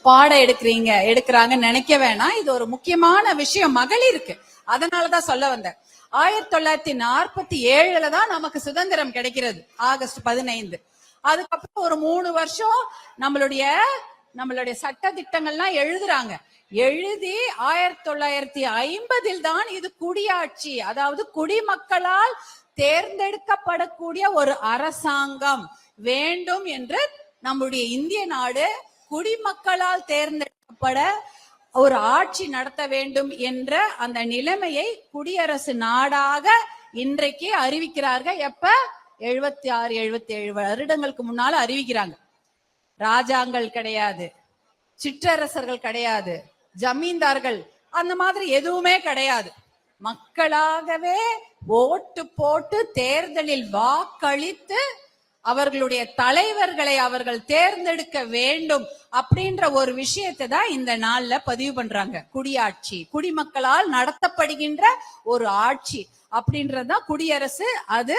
பாடம் எடுக்கிறாங்கன்னு நினைக்க வேணாம். இது ஒரு முக்கியமான விஷயம் மகளிருக்கு. அதனாலதான் சொல்ல வந்தேன். 1947 தான் நமக்கு சுதந்திரம் கிடைக்கிறது, ஆகஸ்ட் 15. அதுக்கப்புறம் ஒரு 3 வருஷம் நம்மளுடைய சட்ட திட்டங்கள்லாம் எழுதுறாங்க. எழுதி 1950 தான் இது குடியாட்சி, அதாவது குடிமக்களால் தேர்ந்தெடுக்கப்படக்கூடிய ஒரு அரசாங்கம் வேண்டும் என்று நம்முடைய இந்திய நாடு குடிமக்களால் தேர்ந்தெடுக்கப்பட ஒரு ஆட்சி நடத்த வேண்டும் என்ற அந்த நிலைமையை குடியரசு நாடாக இன்றைக்கு அறிவிக்கிறார்கள். எப்ப? 76, 77 வருடங்களுக்கு முன்னால அறிவிக்கிறாங்க. ராஜாங்கள் கிடையாது, சிற்றரசர்கள் கிடையாது, ஜமீன்தார்கள் அந்த மாதிரி எதுவுமே கிடையாது. மக்களாகவே ஓட்டு போட்டு தேர்தலில் வாக்களித்து அவர்களுடைய தலைவர்களை அவர்கள் தேர்ந்தெடுக்க வேண்டும் அப்படின்ற ஒரு விஷயத்தை தான் இந்த நாள்ல பதிவு பண்றாங்க. குடியாட்சி, குடிமக்களால் நடத்தப்படுகின்ற ஒரு ஆட்சி அப்படின்றதுதான் குடியரசு. அது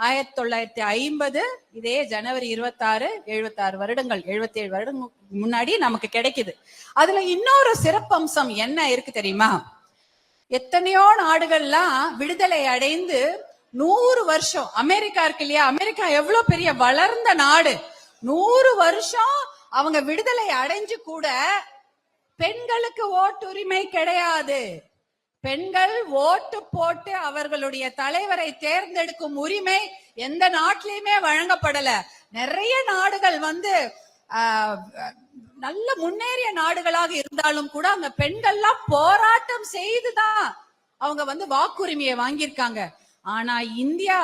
1950 இதே ஜனவரி 26, 76 வருடங்கள், 77 வருடங்கள் முன்னாடி நமக்கு கிடைக்குது. அதுல இன்னொரு சிறப்பம்சம் என்ன இருக்கு தெரியுமா? எத்தனையோ நாடுகள்லாம் விடுதலை அடைந்து 100 வருஷம், அமெரிக்கா இருக்கு இல்லையா, அமெரிக்கா எவ்வளவு பெரிய வளர்ந்த நாடு, 100 வருஷம் அவங்க விடுதலை அடைஞ்சு கூட பெண்களுக்கு ஓட்டுரிமை கிடையாது. பெண்கள் ஓட்டு போட்டு அவர்களுடைய தலைவரை தேர்ந்தெடுக்கும் உரிமை எந்த நாட்டிலையுமே வழங்கப்படல. நிறைய நாடுகள் நல்ல முன்னேறிய நாடுகளாக இருந்தாலும் கூட அந்த பெண்கள்லாம் போராட்டம் செய்துதான் அவங்க வாக்குரிமையை வாங்கியிருக்காங்க. ஆனா இந்தியா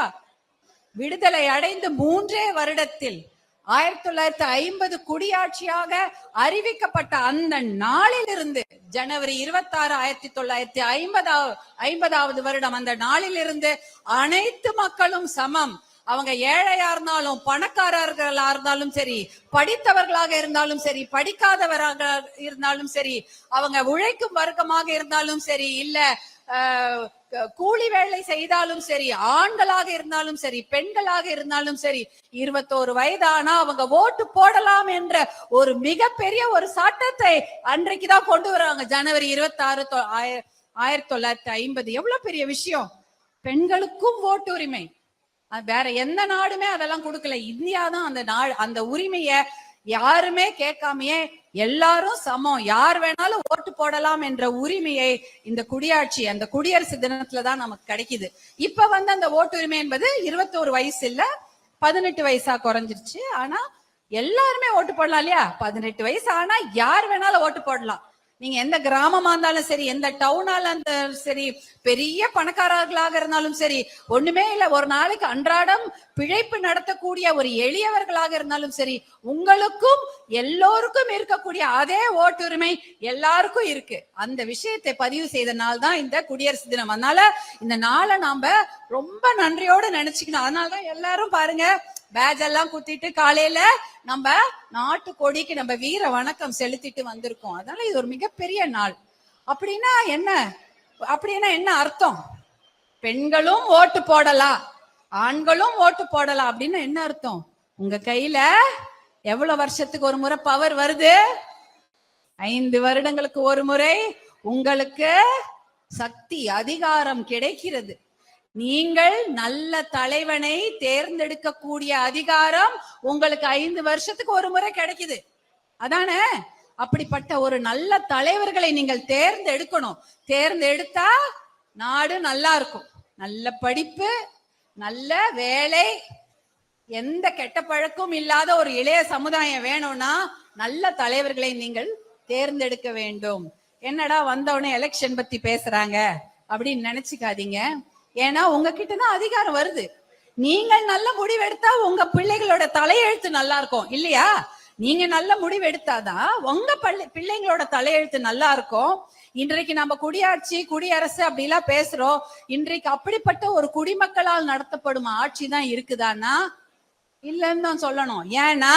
விடுதலை அடைந்து 3 வருடத்தில் 1950 குடியாட்சியாக அறிவிக்கப்பட்ட அந்த நாளிலிருந்து, ஜனவரி 26, 1950 வருடம், அந்த நாளிலிருந்து அனைத்து மக்களும் சமம். அவங்க ஏழையா இருந்தாலும் பணக்காரர்களா இருந்தாலும் சரி, படித்தவர்களாக இருந்தாலும் சரி, படிக்காதவராக இருந்தாலும் சரி, அவங்க உழைக்கும் வர்க்கமாக இருந்தாலும் சரி, இல்ல கூலி வேலை செய்தாலும் சரி, ஆண்களாக இருந்தாலும் சரி, பெண்களாக இருந்தாலும் சரி, 21 வயதானா அவங்க ஓட்டு போடலாம் என்ற ஒரு மிகப்பெரிய ஒரு சட்டத்தை அன்றைக்குதான் கொண்டு வராங்க. ஜனவரி 26, 1950. எவ்வளவு பெரிய விஷயம்! பெண்களுக்கும் ஓட்டு உரிமை. வேற எந்த நாடுமே அதெல்லாம் கொடுக்கல. இந்தியா தான் அந்த உரிமைய யாருமே கேட்காமையே எல்லாரும் சமம், யார் வேணாலும் ஓட்டு போடலாம் என்ற உரிமையை இந்த குடியாட்சி, அந்த குடியரசு தினத்துலதான் நமக்கு கிடைக்குது. இப்ப அந்த ஓட்டு உரிமை என்பது 21 வயசு இல்ல, 18 வயசா குறைஞ்சிருச்சு. ஆனா எல்லாருமே ஓட்டு போடலாம் இல்லையா? 18 வயசு ஆனா யார் வேணாலும் ஓட்டு போடலாம். நீங்க எந்த கிராமமா இருந்தாலும் சரி, எந்த டவுனால இருந்தாலும் சரி, பெரிய பணக்காரர்களாக இருந்தாலும் சரி, ஒண்ணுமே இல்ல, ஒரு நாளைக்கு அன்றாடம் பிழைப்பு நடத்தக்கூடிய ஒரு எளியவர்களாக இருந்தாலும் சரி, உங்களுக்கும் எல்லோருக்கும் இருக்கக்கூடிய அதே ஓட்டுரிமை எல்லாருக்கும் இருக்கு. அந்த விஷயத்தை பதிவு செய்த நாள் தான் இந்த குடியரசு தினம். அதனால இந்த நாளை நாம ரொம்ப நன்றியோட நினைச்சுக்கணும். அதனாலதான் எல்லாரும் பாருங்க, பேட்ஜ் எல்லாம் குத்திட்டு காலையில நம்ம நாட்டு கொடிக்கு நம்ம வீர வணக்கம் செலுத்திட்டு வந்திருக்கோம். அதனால இது ஒரு மிகப்பெரிய நாள். அப்படின்னா என்ன அர்த்தம்? பெண்களும் ஓட்டு போடலாம், ஆண்களும் ஓட்டு போடலாம் அப்படின்னு என்ன அர்த்தம்? உங்க கையில எவ்வளவு வருஷத்துக்கு ஒரு முறை பவர் வருது? 5 வருடங்களுக்கு ஒரு முறை உங்களுக்கு சக்தி, அதிகாரம் கிடைக்கிறது. நீங்கள் நல்ல தலைவனை தேர்ந்தெடுக்க கூடிய அதிகாரம் உங்களுக்கு 5 வருஷத்துக்கு ஒரு முறை கிடைக்குது. அதானே? அப்படிப்பட்ட ஒரு நல்ல தலைவர்களை நீங்கள் தேர்ந்தெடுக்கணும். தேர்ந்தெடுத்தா நாடு நல்லா இருக்கும். நல்ல படிப்பு, நல்ல வேலை, எந்த கெட்ட பழக்கமும் இல்லாத ஒரு இளைய சமுதாயம் வேணும்னா நல்ல தலைவர்களை நீங்கள் தேர்ந்தெடுக்க வேண்டும். என்னடா வந்தவனே எலெக்ஷன் பத்தி பேசுறாங்க அப்படின்னு நினைச்சுக்காதீங்க. ஏன்னா உங்ககிட்ட தான் அதிகாரம் வருது. நீங்கள் நல்ல முடிவெடுத்தா உங்க பிள்ளைகளோட தலையெழுத்து நல்லா இருக்கும் இல்லையா? நீங்க நல்ல முடிவெடுத்தாதான் உங்க பிள்ளைங்களோட தலையெழுத்து நல்லா இருக்கும். இன்றைக்கு நம்ம குடியாட்சி, குடியரசு அப்படிலாம் பேசுறோம். இன்றைக்கு அப்படிப்பட்ட ஒரு குடிமக்களால் நடத்தப்படும் ஆட்சி தான் இருக்குதான்னா இல்லன்னு தான் சொல்லணும். ஏன்னா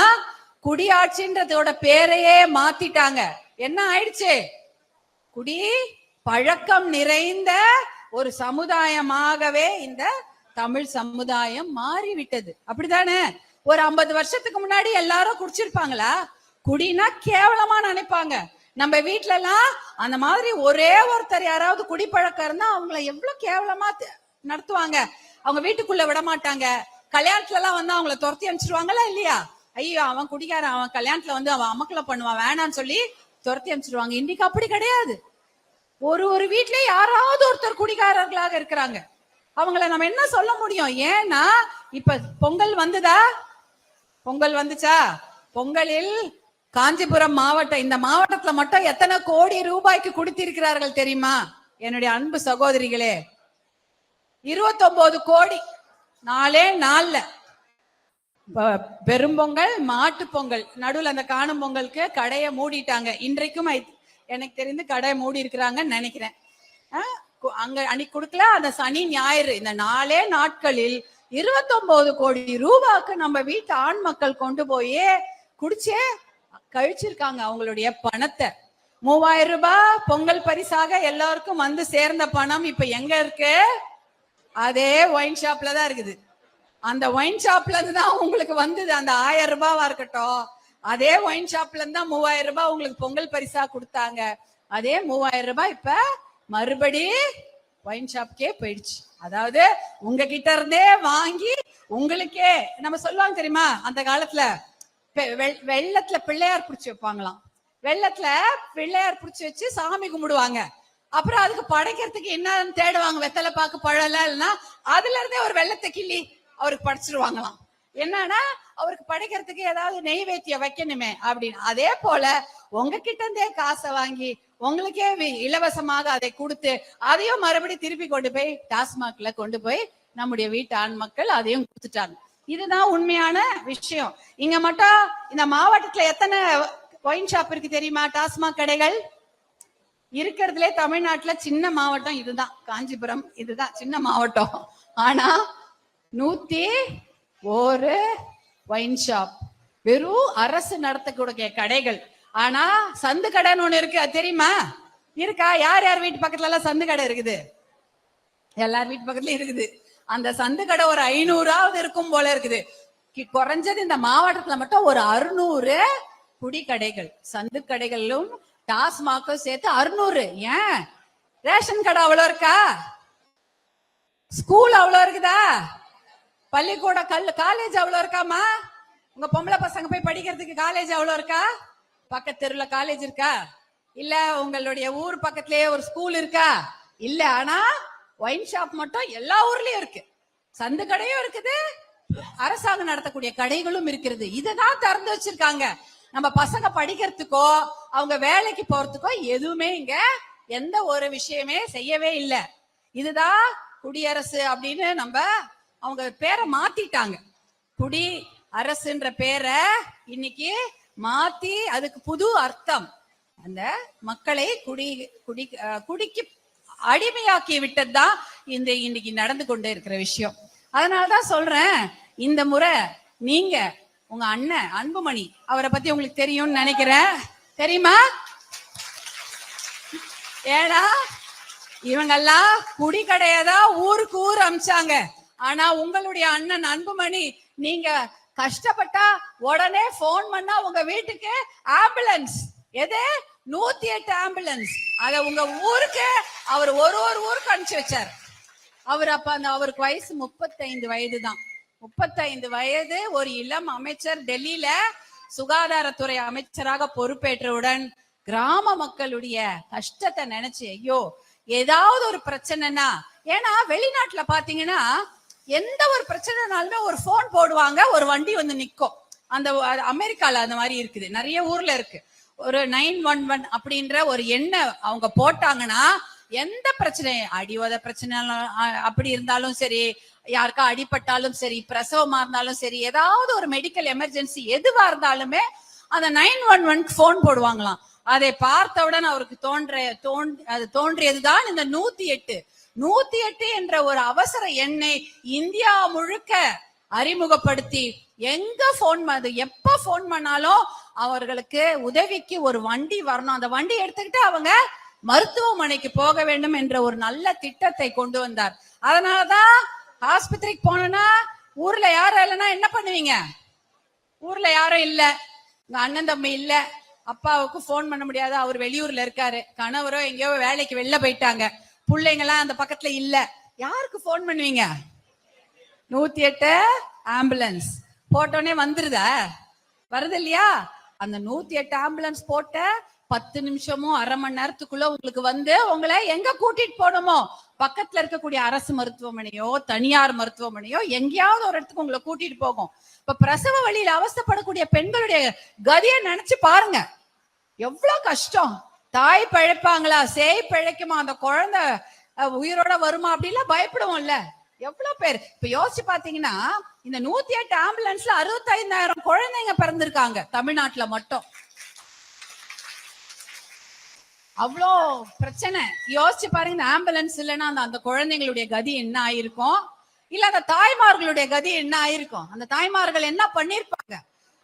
குடியாட்சின்றதோட பேரையே மாத்திட்டாங்க. என்ன ஆயிடுச்சு? குடி பழக்கம் நிறைந்த ஒரு சமுதாயமாகவே இந்த தமிழ் சமுதாயம் மாறிவிட்டது. அப்படித்தானே? ஒரு 50 வருஷத்துக்கு முன்னாடி எல்லாரும் குடிச்சிருப்பாங்களா? குடினா கேவலமா நினைப்பாங்க. நம்ம வீட்ல எல்லாம் அந்த மாதிரி ஒரே ஒருத்தர் யாராவது குடிப்பழக்கம் இருந்தா அவங்கள எவ்வளவு கேவலமா நடத்துவாங்க. அவங்க வீட்டுக்குள்ள விட மாட்டாங்க. கல்யாணத்துல எல்லாம் வந்து அவங்கள துரத்தி அனுப்பிச்சிருவாங்களா இல்லையா? ஐயோ அவன் குடிக்காரன், அவன் கல்யாணத்துல வந்து அவன் அமக்கல பண்ணுவான், வேணான்னு சொல்லி துரத்தி அனுப்பிச்சிருவாங்க. இன்னைக்கு அப்படி கிடையாது. ஒரு வீட்ல யாராவது ஒருத்தர் குடிகாரர்களாக இருக்கிறாங்க. அவங்கள நம்ம என்ன சொல்ல முடியும்? ஏன்னா இப்ப பொங்கல் வந்துதா? பொங்கல் வந்துச்சா? பொங்கலில் காஞ்சிபுரம் மாவட்டம், இந்த மாவட்டத்துல மட்டும் எத்தனை கோடி ரூபாய்க்கு கொடுத்திருக்கிறார்கள் தெரியுமா என்னுடைய அன்பு சகோதரிகளே? 29 கோடி. நாலே நாள்ல பெரும்பொங்கல், மாட்டு பொங்கல், நடுவில் அந்த காணும் பொங்கலுக்கு கடையை மூடிட்டாங்க. இன்றைக்கும் எனக்கு தெரிந்து கடை மூடி இருக்கிறாங்கன்னு நினைக்கிறேன். அங்க அன்னைக்கு கொடுக்கல, அந்த சனி ஞாயிறு இந்த 4 நாட்களில் 29 கோடி ரூபாய்க்கு நம்ம வீட்டு ஆண் மக்கள் கொண்டு போய் குடிச்சே கழிச்சிருக்காங்க அவங்களுடைய பணத்தை. 3000 ரூபாய் பொங்கல் பரிசாக எல்லாருக்கும் வந்து சேர்ந்த பணம் இப்ப எங்க இருக்கு? அதே ஒயின் ஷாப்ல தான் இருக்குது. அந்த ஒயின் ஷாப்ல இருந்து தான் உங்களுக்கு வந்தது. அந்த 1000 ரூபாவா இருக்கட்டும், அதே ஒயின் ஷாப்ல இருந்து தான் 3000 ரூபாய் உங்களுக்கு பொங்கல் பரிசா கொடுத்தாங்க. அதே 3000 ரூபாய் இப்ப மறுபடி ஒயின் ஷாப்கே போயிடுச்சு. அதாவது உங்ககிட்ட இருந்தே வாங்கி உங்களுக்கே, நம்ம சொல்லுவாங்க தெரியுமா, அந்த காலத்துல வெள்ளத்துல பிள்ளையார் பிடிச்சி வைப்பாங்களாம். வெள்ளத்துல பிள்ளையார் பிடிச்சி வச்சு சாமி கும்பிடுவாங்க. அப்புறம் அதுக்கு படைக்கிறதுக்கு என்ன தேடுவாங்க? வெத்தலை பாக்கு, பழம் இல்லைன்னா அதுல இருந்தே ஒரு வெள்ளத்தை கிள்ளி அவருக்கு படைச்சிருவாங்களாம். என்னன்னா அவருக்கு படைக்கிறதுக்கு ஏதாவது நெய்வேத்தியம் வைக்கணுமே அப்படின்னு. அதே போல உங்ககிட்ட இருந்தே காசை வாங்கி உங்களுக்கே இலவசமாக அதை கொடுத்து அதையும் மறுபடியும் திருப்பி கொண்டு போய் டாஸ்மாக்ல கொண்டு போய் நம்முடைய வீட்டு ஆண் மக்கள் அதையும் கொடுத்துட்டாங்க. இதுதான் உண்மையான விஷயம். இங்க மட்டும் இந்த மாவட்டத்துல எத்தனை ஒயின் ஷாப் இருக்கு தெரியுமா? டாஸ்மாக் கடைகள் இருக்கிறதுலே தமிழ்நாட்டுல சின்ன மாவட்டம் இதுதான், காஞ்சிபுரம். இதுதான் சின்ன மாவட்டம். ஆனா 101 ஒயின் ஷாப், வெறும் அரசு நடத்தக்கூடிய கடைகள். ஆனா சந்து கடைன்னு ஒண்ணு இருக்கு, அது தெரியுமா? இருக்கா? யார் யார் வீட்டு பக்கத்துல எல்லாம் சந்து கடை இருக்குது? எல்லார் வீட்டு பக்கத்துலயும் இருக்குது. அந்த சந்து கடை ஒரு 500ஆவது இருக்கும் போல இருக்குது. குறைஞ்சது இந்த மாவட்டத்துல மட்டும் ஒரு 600 குடி கடைகள், சந்து கடைகளும் டாஸ்மாக்கும் சேர்த்து 600. ஏன் ரேஷன் கடை அவ்வளவு இருக்கா? ஸ்கூல் அவ்வளவு இருக்குதா? பள்ளிக்கூட காலேஜ் அவ்வளவு இருக்காமா? உங்க பொம்பளை பசங்க போய் படிக்கிறதுக்கு காலேஜ் அவ்வளவு இருக்கா? பக்கத்து தெருல காலேஜ் இருக்கா? இல்ல உங்களுடைய ஊர் பக்கத்திலேயே ஒரு ஸ்கூல் இருக்கா? இல்ல. ஆனா ஒயின் ஷாப் மட்டும் எல்லா ஊர்லயும் இருக்கு. சந்து கடையும் இருக்குது, அரசாங்கம் நடத்தக்கூடிய கடைகளும் இருக்கிறது. இததான் திறந்து வச்சிருக்காங்க. நம்ம பசங்க படிக்கிறதுக்கோ அவங்க வேலைக்கு போறதுக்கோ எதுவுமே இங்க எந்த ஒரு விஷயமே செய்யவே இல்லை. இதுதான் குடியரசு அப்படின்னு நம்ம அவங்க பேரை மாத்திட்டாங்க. குடி அரசுன்ற பேரை இன்னைக்கு மாத்தி அதுக்கு புது அர்த்தம். அந்த மக்களை குடிக்கு அடிமையாக்கி விட்டதுதான் இன்னைக்கு நடந்து கொண்டே இருக்கிற விஷயம். அதனாலதான் சொல்றேன், இந்த முறை நீங்க உங்க அண்ணன் அன்புமணி அவரை பத்தி உங்களுக்கு தெரியும்னு நினைக்கிறேன். தெரியுமா? ஏன்னா இவங்கெல்லாம் குடிக்கடையதான் ஊருக்கு ஊர் அமிச்சாங்க. ஆனா உங்களுடைய அண்ணன் அன்புமணி, நீங்க கஷ்டப்பட்டா உடனே போன் பண்ணா உங்க வீட்டுக்கு ஆம்புலன்ஸ், எது 108 ஆம்புலன்ஸ், அத உங்க ஊருக்கு அவர் ஒரு ஊருக்கு அனுப்பிச்சு வச்சார். அவர் அப்ப அவருக்கு வயசு 35 வயது தான். 35 வயது, ஒரு இளம் அமைச்சர். டெல்லியில சுகாதாரத்துறை அமைச்சராக பொறுப்பேற்றவுடன் கிராம மக்களுடைய கஷ்டத்தை நினைச்சு, ஐயோ ஏதாவது ஒரு பிரச்சனைனா, ஏன்னா வெளிநாட்டுல பாத்தீங்கன்னா எந்த ஒரு பிரச்சனைனாலுமே ஒரு போன் போடுவாங்க, ஒரு வண்டி வந்து நிக்கும். அந்த அமெரிக்கால அந்த மாதிரி இருக்குது, நிறைய ஊர்ல இருக்கு. ஒரு 911 அப்படின்ற ஒரு எண்ணை அவங்க போட்டாங்கன்னா எந்த பிரச்சனை, அடிவத பிரச்சனை அப்படி இருந்தாலும் சரி, யாருக்கா அடிபட்டாலும் சரி, பிரசவமா இருந்தாலும் சரி, ஏதாவது ஒரு மெடிக்கல் எமர்ஜென்சி எதுவா இருந்தாலுமே அந்த 911 போன் போடுவாங்களாம். அதை பார்த்தவுடன் அவருக்கு தோன்றியதுதான் இந்த 108 என்ற ஒரு அவசர எண்ணை இந்தியா முழுக்க அறிமுகப்படுத்தி, எங்க போன் எப்ப போன் பண்ணாலும் அவர்களுக்கு உதவிக்கு ஒரு வண்டி வரணும், அந்த வண்டி எடுத்துக்கிட்டு அவங்க மருத்துவமனைக்கு போக வேண்டும் என்ற ஒரு நல்ல திட்டத்தை கொண்டு வந்தார். அதனாலதான் ஆஸ்பத்திரிக்கு போனா ஊர்ல யாரும் இல்லைன்னா என்ன பண்ணுவீங்க? ஊர்ல யாரும் இல்ல, உங்க அண்ணன் தம்பி இல்ல, அப்பாவுக்கு போன் பண்ண முடியாது, அவர் வெளியூர்ல இருக்காரு, கணவரோ எங்கேயோ வேலைக்கு வெளில போயிட்டாங்க, பிள்ளைங்க எல்லாம் அந்த பக்கத்துல இல்ல, யாருக்கு போன் பண்ணுவீங்க? 108 ஆம்புலன்ஸ் போட்டோன்னே வந்துருதா? வருது இல்லையா? அந்த 108 ஆம்புலன்ஸ் போட்ட 10 நிமிஷமோ அரை மணி நேரத்துக்குள்ள உங்களுக்கு வந்து உங்களை எங்க கூட்டிட்டு போகணுமோ, பக்கத்துல இருக்கக்கூடிய அரசு மருத்துவமனையோ தனியார் மருத்துவமனையோ எங்கேயாவது ஒரு இடத்துக்கு உங்களை கூட்டிட்டு போகும். இப்ப பிரசவ வழியில அவஸ்தைப்படக்கூடிய பெண்களுடைய கதியை நினைச்சு பாருங்க, எவ்வளவு கஷ்டம். தாய் பிழைப்பாங்களா, சேய் பிழைக்குமா, அந்த குழந்தை உயிரோட வருமா அப்படிலாம் பயப்படுவோம்ல. எவ்வளவு பேர் இப்ப யோசிச்சு பாத்தீங்கன்னா, இந்த 108 ஆம்புலன்ஸ்ல 65,000 குழந்தைங்க பிறந்திருக்காங்க தமிழ்நாட்டுல மட்டும். அவ்வளோ பிரச்சனை. யோசிச்சு பாருங்க, இந்த ஆம்புலன்ஸ் இல்லைன்னா அந்த குழந்தைங்களுடைய கதி என்ன ஆயிருக்கும், இல்ல அந்த தாய்மார்களுடைய கதி என்ன ஆயிருக்கும், அந்த தாய்மார்கள் என்ன பண்ணிருப்பாங்க.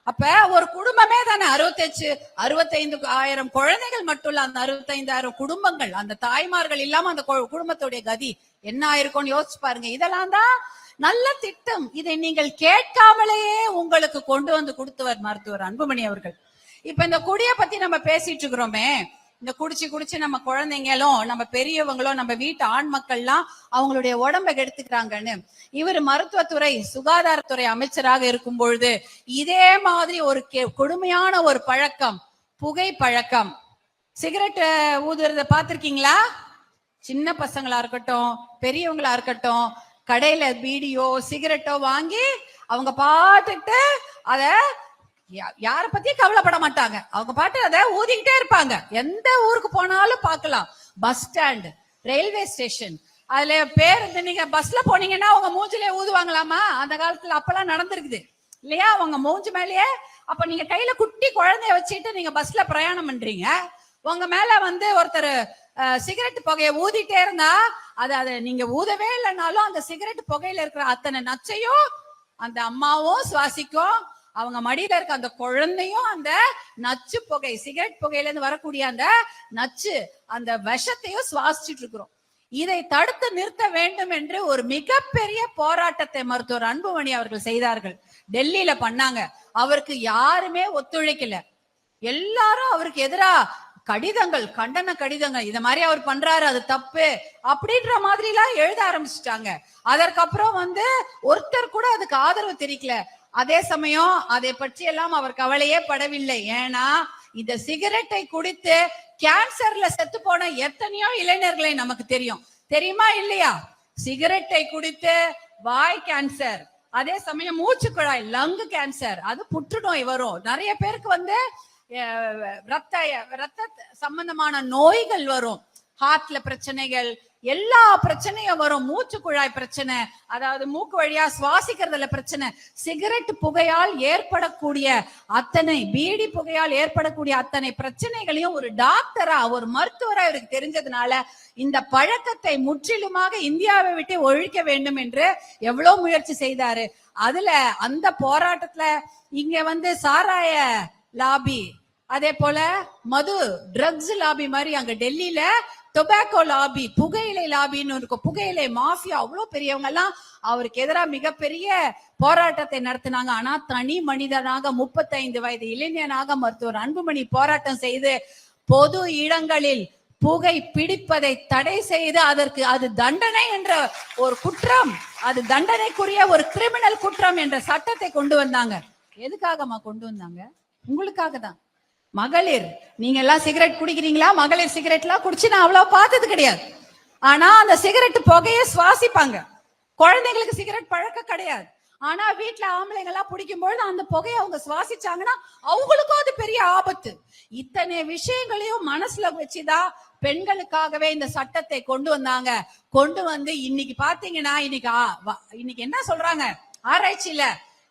அப்ப ஒரு குடும்பமே தானே 65,000 குழந்தைகள் மட்டும் இல்ல, அந்த 65,000 குடும்பங்கள், அந்த தாய்மார்கள் இல்லாம அந்த குடும்பத்துடைய கதி என்ன ஆயிருக்கும்னு யோசிச்சு பாருங்க. இதெல்லாம் தான் நல்ல திட்டம். இதை நீங்கள் கேட்காமலேயே உங்களுக்கு கொண்டு வந்து கொடுத்தவர் மருத்துவர் அன்புமணி அவர்கள். இப்ப இந்த குடியை பத்தி நம்ம பேசிட்டு இருக்கிறோமே, இந்த குடிச்சு நம்ம குழந்தைங்களும் நம்ம பெரியவங்களும் நம்ம வீட்டு ஆண் மக்கள்லாம் அவங்களுடைய உடம்பை கெடுத்துக்கிறாங்கன்னு இவர் மருத்துவத்துறை சுகாதாரத்துறை அமைச்சராக இருக்கும் பொழுது இதே மாதிரி ஒரு கொடுமையான ஒரு பழக்கம், புகை பழக்கம், சிகரெட் ஊதுறத பார்த்திருக்கீங்களா? சின்ன பசங்களா இருக்கட்டும் பெரியவங்களா இருக்கட்டும், கடையில பீடியோ சிகரெட்டோ வாங்கி அவங்க பாத்துட்டு அத யார பத்தியும் கவலைப்பட மாட்டாங்க, அவங்க பாட்டு அதை ஊதிக்கிட்டே இருப்பாங்க. எந்த ஊருக்கு போனாலும் பார்க்கலாம், பஸ் ஸ்டாண்ட், ரயில்வே ஸ்டேஷன், அதுல பேருந்து, நீங்க பஸ்ல போனீங்கன்னா அவங்க மூஞ்சிலே ஊதுவாங்களாமா? அந்த காலத்துல அப்பெல்லாம் நடந்திருக்குது இல்லையா? அவங்க மூஞ்சி மேலேயே. அப்ப நீங்க கையில குட்டி குழந்தைய வச்சுட்டு நீங்க பஸ்ல பிரயாணம் பண்றீங்க, உங்க மேல வந்து ஒருத்தர் சிகரெட் புகையை ஊதிட்டே இருந்தா அதை நீங்க ஊதவே இல்லைனாலும் அந்த சிகரெட் புகையில இருக்கிற அத்தனை நச்சையும் அந்த அம்மாவும் சுவாசிக்கும், அவங்க மடியில இருக்க அந்த குழந்தையும் அந்த நச்சு புகை, சிகரெட் புகையில இருந்து வரக்கூடிய அந்த நச்சு, அந்த விஷத்தையும் சுவாசிச்சுட்டு இருக்கிறோம். இதை தடுத்து நிறுத்த வேண்டும் என்று ஒரு மிகப்பெரிய போராட்டத்தை மருத்துவர் அன்புமணி அவர்கள் செய்தார்கள். டெல்லியில பண்ணாங்க. அவருக்கு யாருமே ஒத்துழைக்கல, எல்லாரும் அவருக்கு எதிரா கடிதங்கள், கண்டன கடிதங்கள், இந்த மாதிரி அவர் பண்றாரு அது தப்பு அப்படின்ற மாதிரி எல்லாம் எழுத ஆரம்பிச்சுட்டாங்க. அதற்கப்புறம் வந்து ஒருத்தர் கூட அதுக்கு ஆதரவு தெரிவிக்கல. அதே சமயம் அதை பற்றி எல்லாம் அவர் கவலையே படவில்லை. ஏன்னா இந்த சிகரெட்டை குடித்து கேன்சர்ல செத்து போன எத்தனையோ இளைஞர்களை நமக்கு தெரியும், தெரியுமா இல்லையா? சிகரெட்டை குடித்து வாய் கேன்சர், அதே சமயம் மூச்சு குழாய் லங் கேன்சர், அது புற்றுநோய் வரும். நிறைய பேருக்கு வந்து ரத்த சம்பந்தமான நோய்கள் வரும், ஹார்ட்ல பிரச்சனைகள், எல்லா பிரச்சனையும் வரும். மூச்சு குழாய் பிரச்சனை, அதாவது மூக்கு வழியா சுவாசிக்கிறதுல பிரச்சனை, சிகரெட் புகையால் ஏற்படக்கூடிய அத்தனை, பீடி புகையால் ஏற்படக்கூடிய அத்தனை பிரச்சனைகளையும் ஒரு டாக்டரா, ஒரு மருத்துவரா இவருக்கு தெரிஞ்சதுனால இந்த பழக்கத்தை முற்றிலுமாக இந்தியாவை விட்டு ஒழிக்க வேண்டும் என்று எவ்வளவு முயற்சி செய்தாரு. அதுல அந்த போராட்டத்துல இங்க வந்து சாராய லாபி, அதே போல மது ட்ரக்ஸ் லாபி மாதிரி அங்க டெல்லியில டொபாக்கோ லாபி, புகையிலை லாபின்னு இருக்கும், புகையிலை மாஃபியா, அவ்வளவு பெரியவங்க எல்லாம் அவருக்கு எதிராக மிகப்பெரிய போராட்டத்தை நடத்தினாங்க. ஆனா தனி மனிதனாக 35 வயது இளைஞனாக மருத்துவர் அன்புமணி போராட்டம் செய்து பொது இடங்களில் புகை பிடிப்பதை தடை செய்து அதற்கு அது தண்டனை என்ற ஒரு குற்றம், அது தண்டனைக்குரிய ஒரு கிரிமினல் குற்றம் என்ற சட்டத்தை கொண்டு வந்தாங்க. எதுக்காகமா கொண்டு வந்தாங்க? உங்களுக்காக தான். மகளிர், நீங்க எல்லாம் சிகரெட் குடிக்கிறீங்களா? மகளிர் சிகரெட் எல்லாம் குடிச்சு நான் அவ்வளவு பார்த்தது கிடையாது. ஆனா அந்த சிகரெட் புகையை சுவாசிப்பாங்க. குழந்தைங்களுக்கு சிகரெட் பழக்கம் கிடையாது. ஆனா வீட்டுல ஆம்பளைங்க எல்லாம் பிடிக்கும் பொழுது அந்த புகையை அவங்க சுவாசிச்சாங்கன்னா அவங்களுக்கும் அது பெரிய ஆபத்து. இத்தனை விஷயங்களையும் மனசுல வச்சுதான் பெண்களுக்காகவே இந்த சட்டத்தை கொண்டு வந்தாங்க. கொண்டு வந்து இன்னைக்கு பாத்தீங்கன்னா இன்னைக்கு என்ன சொல்றாங்க, ஆராய்ச்சியில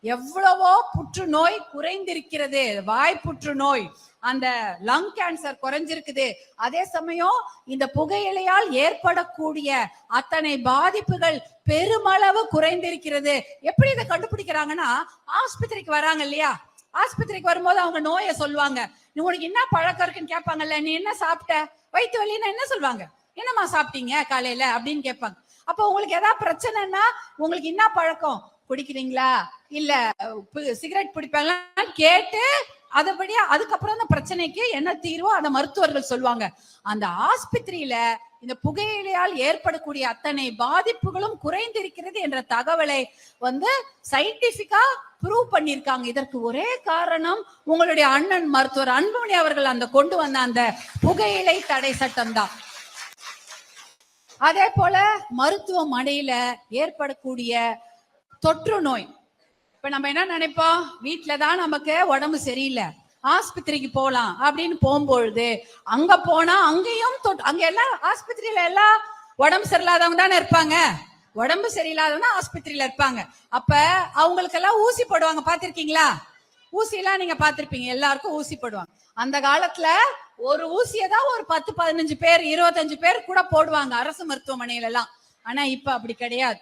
எவ்வளவோ புற்றுநோய் குறைந்திருக்கிறது, வாய் புற்றுநோய், அந்த லங் கேன்சர் குறைஞ்சிருக்குது. அதே சமயம் இந்த புகையிலையால் ஏற்படக்கூடிய அத்தனை பாதிப்புகள் பெருமளவு குறைந்திருக்கிறது. எப்படி இதை கண்டுபிடிக்கிறாங்கன்னா, ஆஸ்பத்திரிக்கு வராங்க இல்லையா, ஆஸ்பத்திரிக்கு வரும்போது அவங்க நோயை சொல்லுவாங்க. உனக்கு என்ன பழக்கம் இருக்குன்னு கேட்பாங்கல்ல, நீ என்ன சாப்பிட்ட, வயிற்று வலின்னா என்ன சொல்லுவாங்க, என்னம்மா சாப்பிட்டீங்க காலையில அப்படின்னு கேட்பாங்க. அப்போ உங்களுக்கு ஏதாவது பிரச்சனைன்னா உங்களுக்கு என்ன பழக்கம், குடிக்கிறீங்களா இல்ல சிகரெட் பிடிப்பாங்களா கேட்டு அதுபடியா அதுக்கப்புறம் அந்த பிரச்சனைக்கு என்ன தீர்வோ அதை மருத்துவர்கள் சொல்லுவாங்க. அந்த ஆஸ்பத்திரியில இந்த புகையிலையால் ஏற்படக்கூடிய அத்தனை பாதிப்புகளும் குறைந்திருக்கிறது என்ற தகவலை சயின்டிபிக்கா ப்ரூவ் பண்ணிருக்காங்க. இதற்கு ஒரே காரணம் உங்களுடைய அண்ணன் மருத்துவர் அன்புமணி அவர்கள் அந்த கொண்டு வந்த அந்த புகையிலை தடை சட்டம் தான். அதே போல மருத்துவமனையில ஏற்படக்கூடிய தொற்று நோய், இப்ப நம்ம என்ன நினைப்போம், வீட்டுலதான் நமக்கு உடம்பு சரியில்லை, ஆஸ்பத்திரிக்கு போலாம் அப்படின்னு போகும்பொழுது அங்க போனா அங்கேயும் அங்க எல்லாம் ஆஸ்பத்திரியில எல்லாம் உடம்பு சரியில்லாதவங்க தானே இருப்பாங்க. உடம்பு சரியில்லாதவங்க ஆஸ்பத்திரியில இருப்பாங்க. அப்ப அவங்களுக்கு எல்லாம் ஊசி போடுவாங்க, பாத்திருக்கீங்களா? ஊசி எல்லாம் நீங்க பாத்திருப்பீங்க, எல்லாருக்கும் ஊசி போடுவாங்க. அந்த காலத்துல ஒரு ஊசியை தான் ஒரு 10-15 பேர் 25 பேர் கூட போடுவாங்க அரசு மருத்துவமனையில எல்லாம். ஆனா இப்ப அப்படி கிடையாது,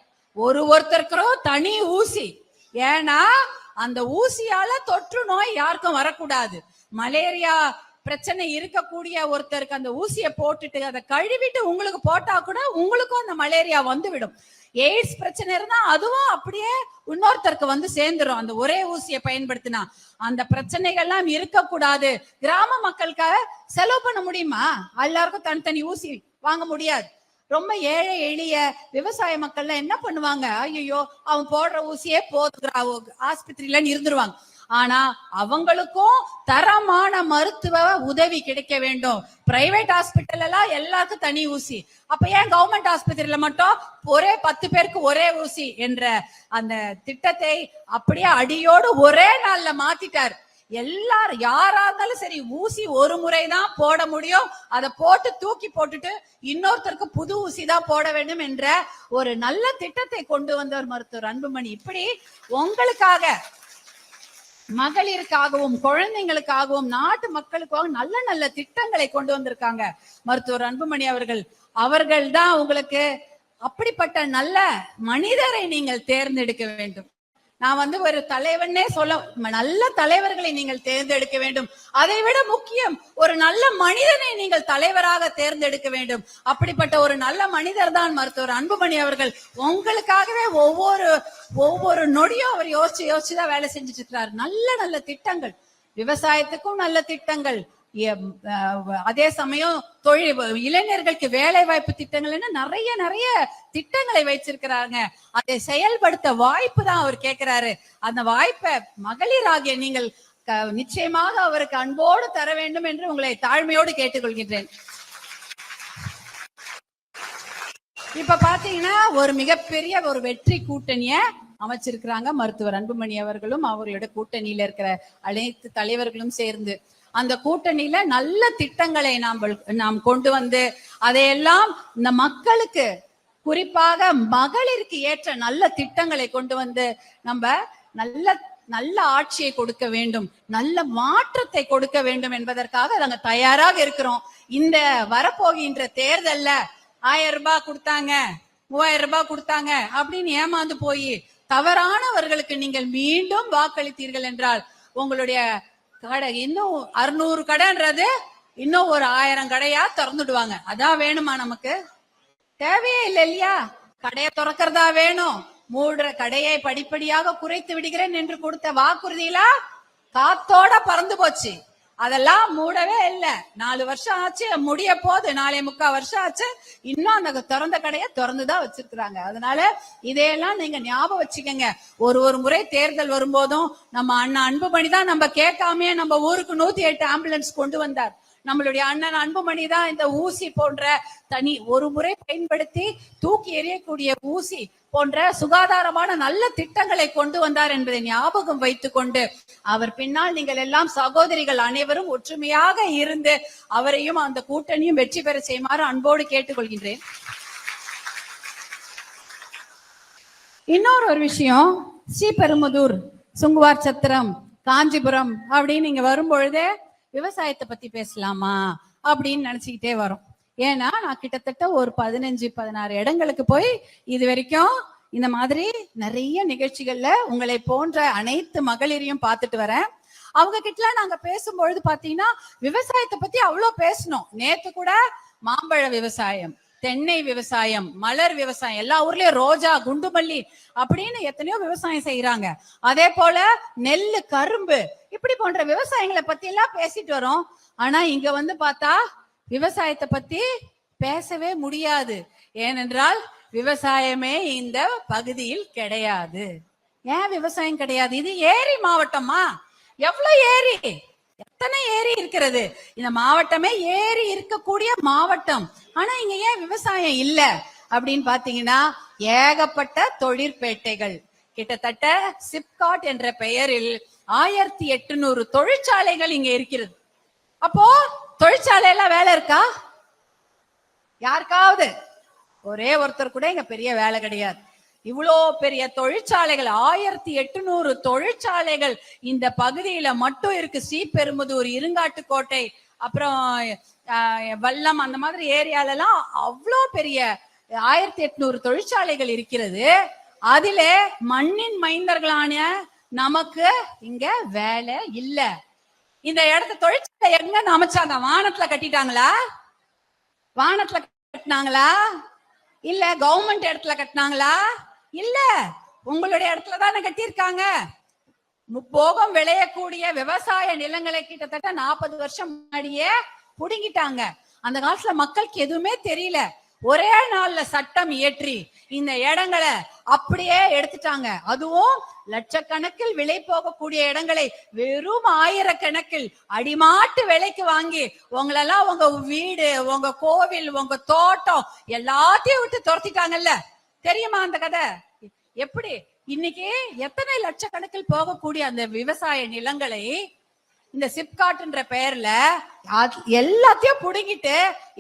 ஒருத்தருக்கிறோம் தனி ஊசி. ஏன்னா அந்த ஊசியால தொற்று நோய் யாருக்கும் வரக்கூடாது. மலேரியா பிரச்சனை இருக்கக்கூடிய ஒருத்தருக்கு அந்த ஊசியை போட்டுட்டு அதை கழுவிட்டு உங்களுக்கு போட்டா கூட உங்களுக்கும் அந்த மலேரியா வந்துவிடும். எய்ட்ஸ் பிரச்சனை இருந்தா அதுவும் அப்படியே இன்னொருத்தருக்கு சேர்ந்துரும் அந்த ஒரே ஊசியை பயன்படுத்தினா. அந்த பிரச்சனைகள்லாம் இருக்கக்கூடாது. கிராம மக்களுக்காக செலவு பண்ண முடியுமா? எல்லாருக்கும் தனித்தனி ஊசி வாங்க முடியாது. ரொம்ப ஏழை எளிய விவசாய மக்கள்ல என்ன பண்ணுவாங்க, ஐயோ அவன் போடுற ஊசியே போதுங்கிற ஆஸ்பத்திரியில இருந்துருவாங்க. ஆனா அவங்களுக்கும் தரமான மருத்துவ உதவி கிடைக்க வேண்டும். பிரைவேட் ஹாஸ்பிட்டல் எல்லாம் எல்லாருக்கும் தனி ஊசி, அப்ப ஏன் கவர்மெண்ட் ஆஸ்பத்திரியில மட்டும் ஒரே 10 பேருக்கு ஒரே ஊசி என்ற அந்த திட்டத்தை அப்படியே அடியோடு ஒரே நாள்ல மாத்திட்டாரு. எல்லாரும் யாரா இருந்தாலும் சரி, ஊசி ஒரு முறைதான் போட முடியும், அதை போட்டு தூக்கி போட்டுட்டு இன்னொருத்தருக்கு புது ஊசி தான் போட வேண்டும் என்ற ஒரு நல்ல திட்டத்தை கொண்டு வந்தவர் மருத்துவர் அன்புமணி. இப்படி உங்களுக்காக, மகளிருக்காகவும் குழந்தைங்களுக்காகவும் நாட்டு மக்களுக்காகவும் நல்ல நல்ல திட்டங்களை கொண்டு வந்திருக்காங்க மருத்துவர் அன்புமணி அவர்கள். அவர்கள் தான் உங்களுக்கு அப்படிப்பட்ட நல்ல மனிதரை நீங்கள் தேர்ந்தெடுக்க வேண்டும். நான் ஒரு தலைவனே சொல்ல, நல்ல தலைவர்களை நீங்கள் தேர்ந்தெடுக்க வேண்டும். அதை விட முக்கியம், ஒரு நல்ல மனிதனை நீங்கள் தலைவராக தேர்ந்தெடுக்க வேண்டும். அப்படிப்பட்ட ஒரு நல்ல மனிதர் தான் மருத்துவர் அன்புமணி அவர்கள். உங்களுக்காகவே ஒவ்வொரு நொடியும் அவர் யோசிச்சுதான் வேலை செஞ்சுட்டு இருக்கிறார். நல்ல நல்ல திட்டங்கள், விவசாயத்துக்கும் நல்ல திட்டங்கள், அதே சமயம் இளைஞர்களுக்கு வேலை வாய்ப்பு திட்டங்கள் நிறைய திட்டங்களை வச்சிருக்கிறாங்க. அதை செயல்படுத்த வாய்ப்பு தான் அவர் கேட்கிறாரு. அந்த வாய்ப்பை மகளிராகிய நீங்கள் நிச்சயமாக அவருக்கு அன்போடு தர வேண்டும் என்று உங்களை தாழ்மையோடு கேட்டுக்கொள்கின்றேன். இப்ப பாத்தீங்கன்னா ஒரு மிகப்பெரிய ஒரு வெற்றி கூட்டணிய அமைச்சிருக்கிறாங்க மருத்துவர் அன்புமணி அவர்களும் அவர்களோட கூட்டணியில இருக்கிற அனைத்து தலைவர்களும் சேர்ந்து. அந்த கூட்டணியில நல்ல திட்டங்களை நாம் கொண்டு வந்து அதையெல்லாம் இந்த மக்களுக்கு, குறிப்பாக மகளிருக்கு ஏற்ற நல்ல திட்டங்களை கொண்டு வந்து நம்ம நல்ல ஆட்சியை கொடுக்க வேண்டும், நல்ல மாற்றத்தை கொடுக்க வேண்டும் என்பதற்காக நாங்க தயாராக இருக்கிறோம். இந்த வரப்போகின்ற தேர்தல்ல 1000 ரூபாய் கொடுத்தாங்க, 3000 ரூபாய் கொடுத்தாங்க அப்படின்னு ஏமாந்து போய் தவறானவர்களுக்கு நீங்கள் மீண்டும் வாக்களித்தீர்கள் என்றால் உங்களுடைய கடை இன்னும் 600 கடைன்றது இன்னும் ஒரு 1000 கடையா திறந்துடுவாங்க. அதான் வேணுமா? நமக்கு தேவையே இல்லை இல்லையா? கடையை திறக்கிறதா வேணும். மூடுற கடையை படிப்படியாக குறைத்து விடுகிறேன் என்று கொடுத்த வாக்குறுதியில காத்தோட பறந்து போச்சு. அதெல்லாம் மூடவே இல்லை. 4 வருஷம் ஆச்சு, முடிய போது 4.25 வருஷம் ஆச்சு, இன்னும் அந்த திறந்த கடையை திறந்துதான் வச்சிருக்கிறாங்க. அதனால இதையெல்லாம் நீங்க ஞாபகம் வச்சுக்கோங்க. ஒரு முறை தேர்தல் வரும்போதும் நம்ம அண்ணன் அன்புமணி தான் நம்ம கேட்காமயே நம்ம ஊருக்கு 108 ஆம்புலன்ஸ் கொண்டு வந்தார். நம்மளுடைய அண்ணன் அன்புமணி தான் இந்த ஊசி போன்ற தனி ஒரு முறை பயன்படுத்தி தூக்கி எறியக்கூடிய ஊசி போன்ற சுகாதாரமான நல்ல திட்டங்களை கொண்டு வந்தார் என்பதை ஞாபகம் வைத்துக் கொண்டு அவர் பின்னால் நீங்கள் எல்லாம் சகோதரிகள் அனைவரும் ஒற்றுமையாக இருந்து அவரையும் அந்த கூட்டணியும் வெற்றி பெற செய்யுமாறு அன்போடு கேட்டுக்கொள்கின்றேன். இன்னொரு விஷயம், ஸ்ரீபெரும்புதூர், சுங்குவார் சத்திரம், காஞ்சிபுரம் அப்படின்னு நீங்க வரும்பொழுதே விவசாயத்தை பத்தி பேசலாமா அப்படின்னு நினைச்சுக்கிட்டே வரும். ஏன்னா நான் கிட்டத்தட்ட ஒரு 15-16 இடங்களுக்கு போய் இது வரைக்கும் இந்த மாதிரி நிறைய நிகழ்ச்சிகள்ல உங்களை போன்ற அனைத்து மகளிரையும் பார்த்துட்டு வரேன். அவங்க கிட்ட நாங்க பேசும்பொழுது பாத்தீங்கன்னா விவசாயத்தை பத்தி அவ்வளவு பேசணும். நேத்து கூட மாம்பழ விவசாயம், தென்னை விவசாயம், மலர் விவசாயம், எல்லா ஊர்லயும் ரோஜா, குண்டுமல்லி அப்படின்னு எத்தனையோ விவசாயம் செய்யறாங்க. அதே போல நெல்லு, கரும்பு, இப்படி போன்ற விவசாயங்களை பத்தி எல்லாம் பேசிட்டு வரோம். ஆனா இங்க வந்து பார்த்தா விவசாயத்தை பத்தி பேசவே முடியாது. ஏனென்றால் விவசாயமே இந்த பகுதியில் கிடையாது. ஏன் விவசாயம் கிடையாது? இது ஏரி மாவட்டமா? எவ்வளவு ஏரி, எத்தனை ஏரி இருக்கிறது. இந்த மாவட்டமே ஏரி இருக்கக்கூடிய மாவட்டம். ஆனா இங்க ஏன் விவசாயம் இல்ல அப்படின்னு பாத்தீங்கன்னா, ஏகப்பட்ட தொழிற்பேட்டைகள், கிட்டத்தட்ட சிப்காட் என்ற பெயரில் 1800 தொழிற்சாலைகள் இங்க இருக்கிறது. அப்போ தொழிற்சாலையெல்லாம் வேலை இருக்கா? யாருக்காவது? ஒரே ஒருத்தர் கூட இங்க பெரிய வேலை கிடையாது. இவ்வளோ பெரிய தொழிற்சாலைகள், 1800 தொழிற்சாலைகள் இந்த பகுதியில மட்டும் இருக்கு. ஸ்ரீபெரும்புதூர், இருங்காட்டுக்கோட்டை, அப்புறம் வல்லம், அந்த மாதிரி ஏரியால எல்லாம் அவ்வளோ பெரிய 1800 தொழிற்சாலைகள் இருக்கிறது. அதுல மண்ணின் மைந்தர்களான நமக்கு இங்க வேலை இல்ல. இந்த இடத்த தொழிற்சாலை எங்க அமைச்சாங்க? வானத்துல கட்டிட்டாங்களா? வானத்துல கட்டினாங்களா? இல்ல கவர்மெண்ட் இடத்துல கட்டினாங்களா? இல்ல, உங்களுடைய இடத்துல தானே கட்டியிருக்காங்க. முப்போகம் விளையக்கூடிய விவசாய நிலங்களை கிட்டத்தட்ட 40 வருஷம் முன்னாடியே புடுங்கிட்டாங்க. அந்த காலத்துல மக்களுக்கு எதுவுமே தெரியல. ஒரே நாள்ல சட்டம் இயற்றி இந்த இடங்களை அப்படியே எடுத்துட்டாங்க. அதுவும் லட்சக்கணக்கில் விலை போகக்கூடிய இடங்களை வெறும் 1000 கணக்கில் அடிமாட்டு விலைக்கு வாங்கி உங்களெல்லாம் உங்க வீடு, உங்க கோவில், உங்க தோட்டம் எல்லாத்தையும் விட்டு துரத்திட்டாங்கல்ல. தெரியுமா அந்த கதை? எப்படி இன்னைக்கு எத்தனை லட்சக்கணக்கில் போகக்கூடிய அந்த விவசாய நிலங்களை இந்த சிப்காட்ன்ற பெயர்ல எல்லாத்தையும் புடுங்கிட்டு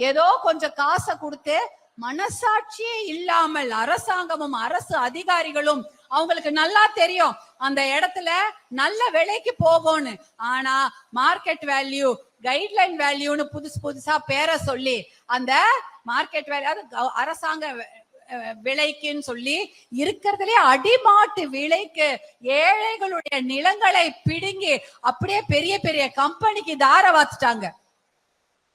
ஏதோ கொஞ்சம் காசை கொடுத்து, மனசாட்சியே இல்லாமல் அரசாங்கமும் அரசு அதிகாரிகளும், அவங்களுக்கு நல்லா தெரியும் அந்த இடத்துல நல்ல விலைக்கு போகும்னு. ஆனா மார்க்கெட் வேல்யூ, கைட்லைன் வேல்யூன்னு புதுசா பேரை சொல்லி அந்த மார்க்கெட் வேல்யூ, அது அரசாங்க விலைக்குன்னு சொல்லி இருக்கிறதுலே அடிமாட்டு விலைக்கு ஏழைகளுடைய நிலங்களை பிடுங்கி அப்படியே பெரிய பெரிய கம்பெனிக்கு தார வாத்துட்டாங்க.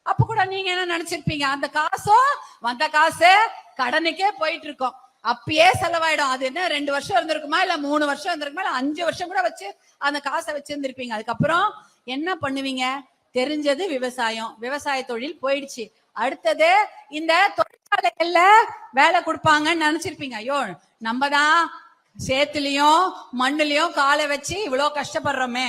அப்ப கூட நீங்க என்ன நினைச்சிருப்பீங்க? அந்த காசும் வந்த காசு கடனுக்கே போயிட்டு இருக்கோம், அப்பயே செலவாயிடும். அது என்ன 2 வருஷம் இருந்திருக்குமா, இல்ல 3 வருஷம் இருந்திருக்குமா, இல்ல 5 வருஷம் கூட வச்சு அந்த காசை வச்சிருந்திருப்பீங்க. அதுக்கப்புறம் என்ன பண்ணுவீங்க? தெரிஞ்சது விவசாயம், விவசாய தொழில் போயிடுச்சு. அடுத்தது இந்த தொழிற்சாலைகள்ல வேலை கொடுப்பாங்கன்னு நினைச்சிருப்பீங்க. ஐயோ, நம்ம தான் சேத்துலயும் மண்ணுலயும் காலை வச்சு இவ்வளவு கஷ்டப்படுறோமே,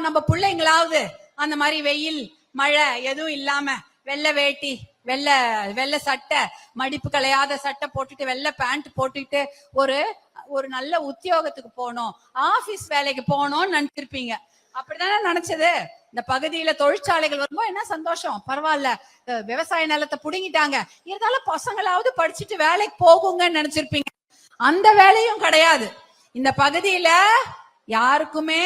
நம்ம பிள்ளைங்களாவது அந்த மாதிரி வெயில் மழை எதுவும் இல்லாம வெள்ளை வேட்டி, வெள்ளை சட்டை, மடிப்பு கலையாத சட்டை போட்டுட்டு, வெள்ளை பேண்ட் போட்டுட்டு ஒரு நல்ல உத்தியோகத்துக்கு போகணும், ஆபீஸ் வேலைக்கு போகணும்னு நினைச்சிருப்பீங்க. அப்படித்தானே நினைச்சது. இந்த பகுதியில தொழிற்சாலைகள் வரும்போது என்ன சந்தோஷம், பரவாயில்ல விவசாய நிலத்தை புடுங்கிட்டாங்க, இருந்தாலும் பசங்களாவது படிச்சுட்டு வேலைக்கு போகுங்கன்னு நினைச்சிருப்பீங்க. அந்த வேலையும் கிடையாது. இந்த பகுதியில யாருக்குமே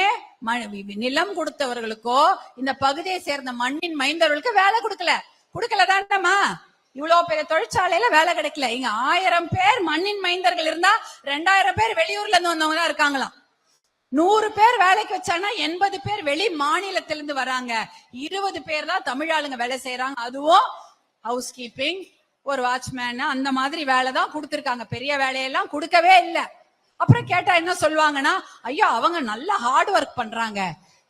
நிலம் கொடுத்தவர்களுக்கோ இந்த பகுதியை சேர்ந்த மண்ணின் மைந்தவர்களுக்கு வேலை கொடுக்கல தானேமா? இவ்வளவு பெரிய தொழிற்சாலையில வேலை கிடைக்கல. இங்க 1000 பேர் மண்ணின் மைந்தர்கள் இருந்தா 2000 பேர் வெளியூர்ல இருந்து வந்தவங்க தான் இருக்காங்களாம். 100 பேர் வேலைக்கு வச்சாங்கன்னா 80 பேர் வெளி மாநிலத்திலிருந்து வராங்க. 20 பேர் தான் தமிழ் ஆளுங்க வேலை செய்யறாங்க. அதுவும் ஹவுஸ் கீப்பிங், ஒரு வாட்ச்மேன், அந்த மாதிரி வேலை தான் கொடுத்துருக்காங்க. பெரிய வேலையெல்லாம் கொடுக்கவே இல்லை. அப்புறம் கேட்டா என்ன சொல்லுவாங்கன்னா, ஐயோ அவங்க நல்லா ஹார்ட் ஒர்க் பண்றாங்க,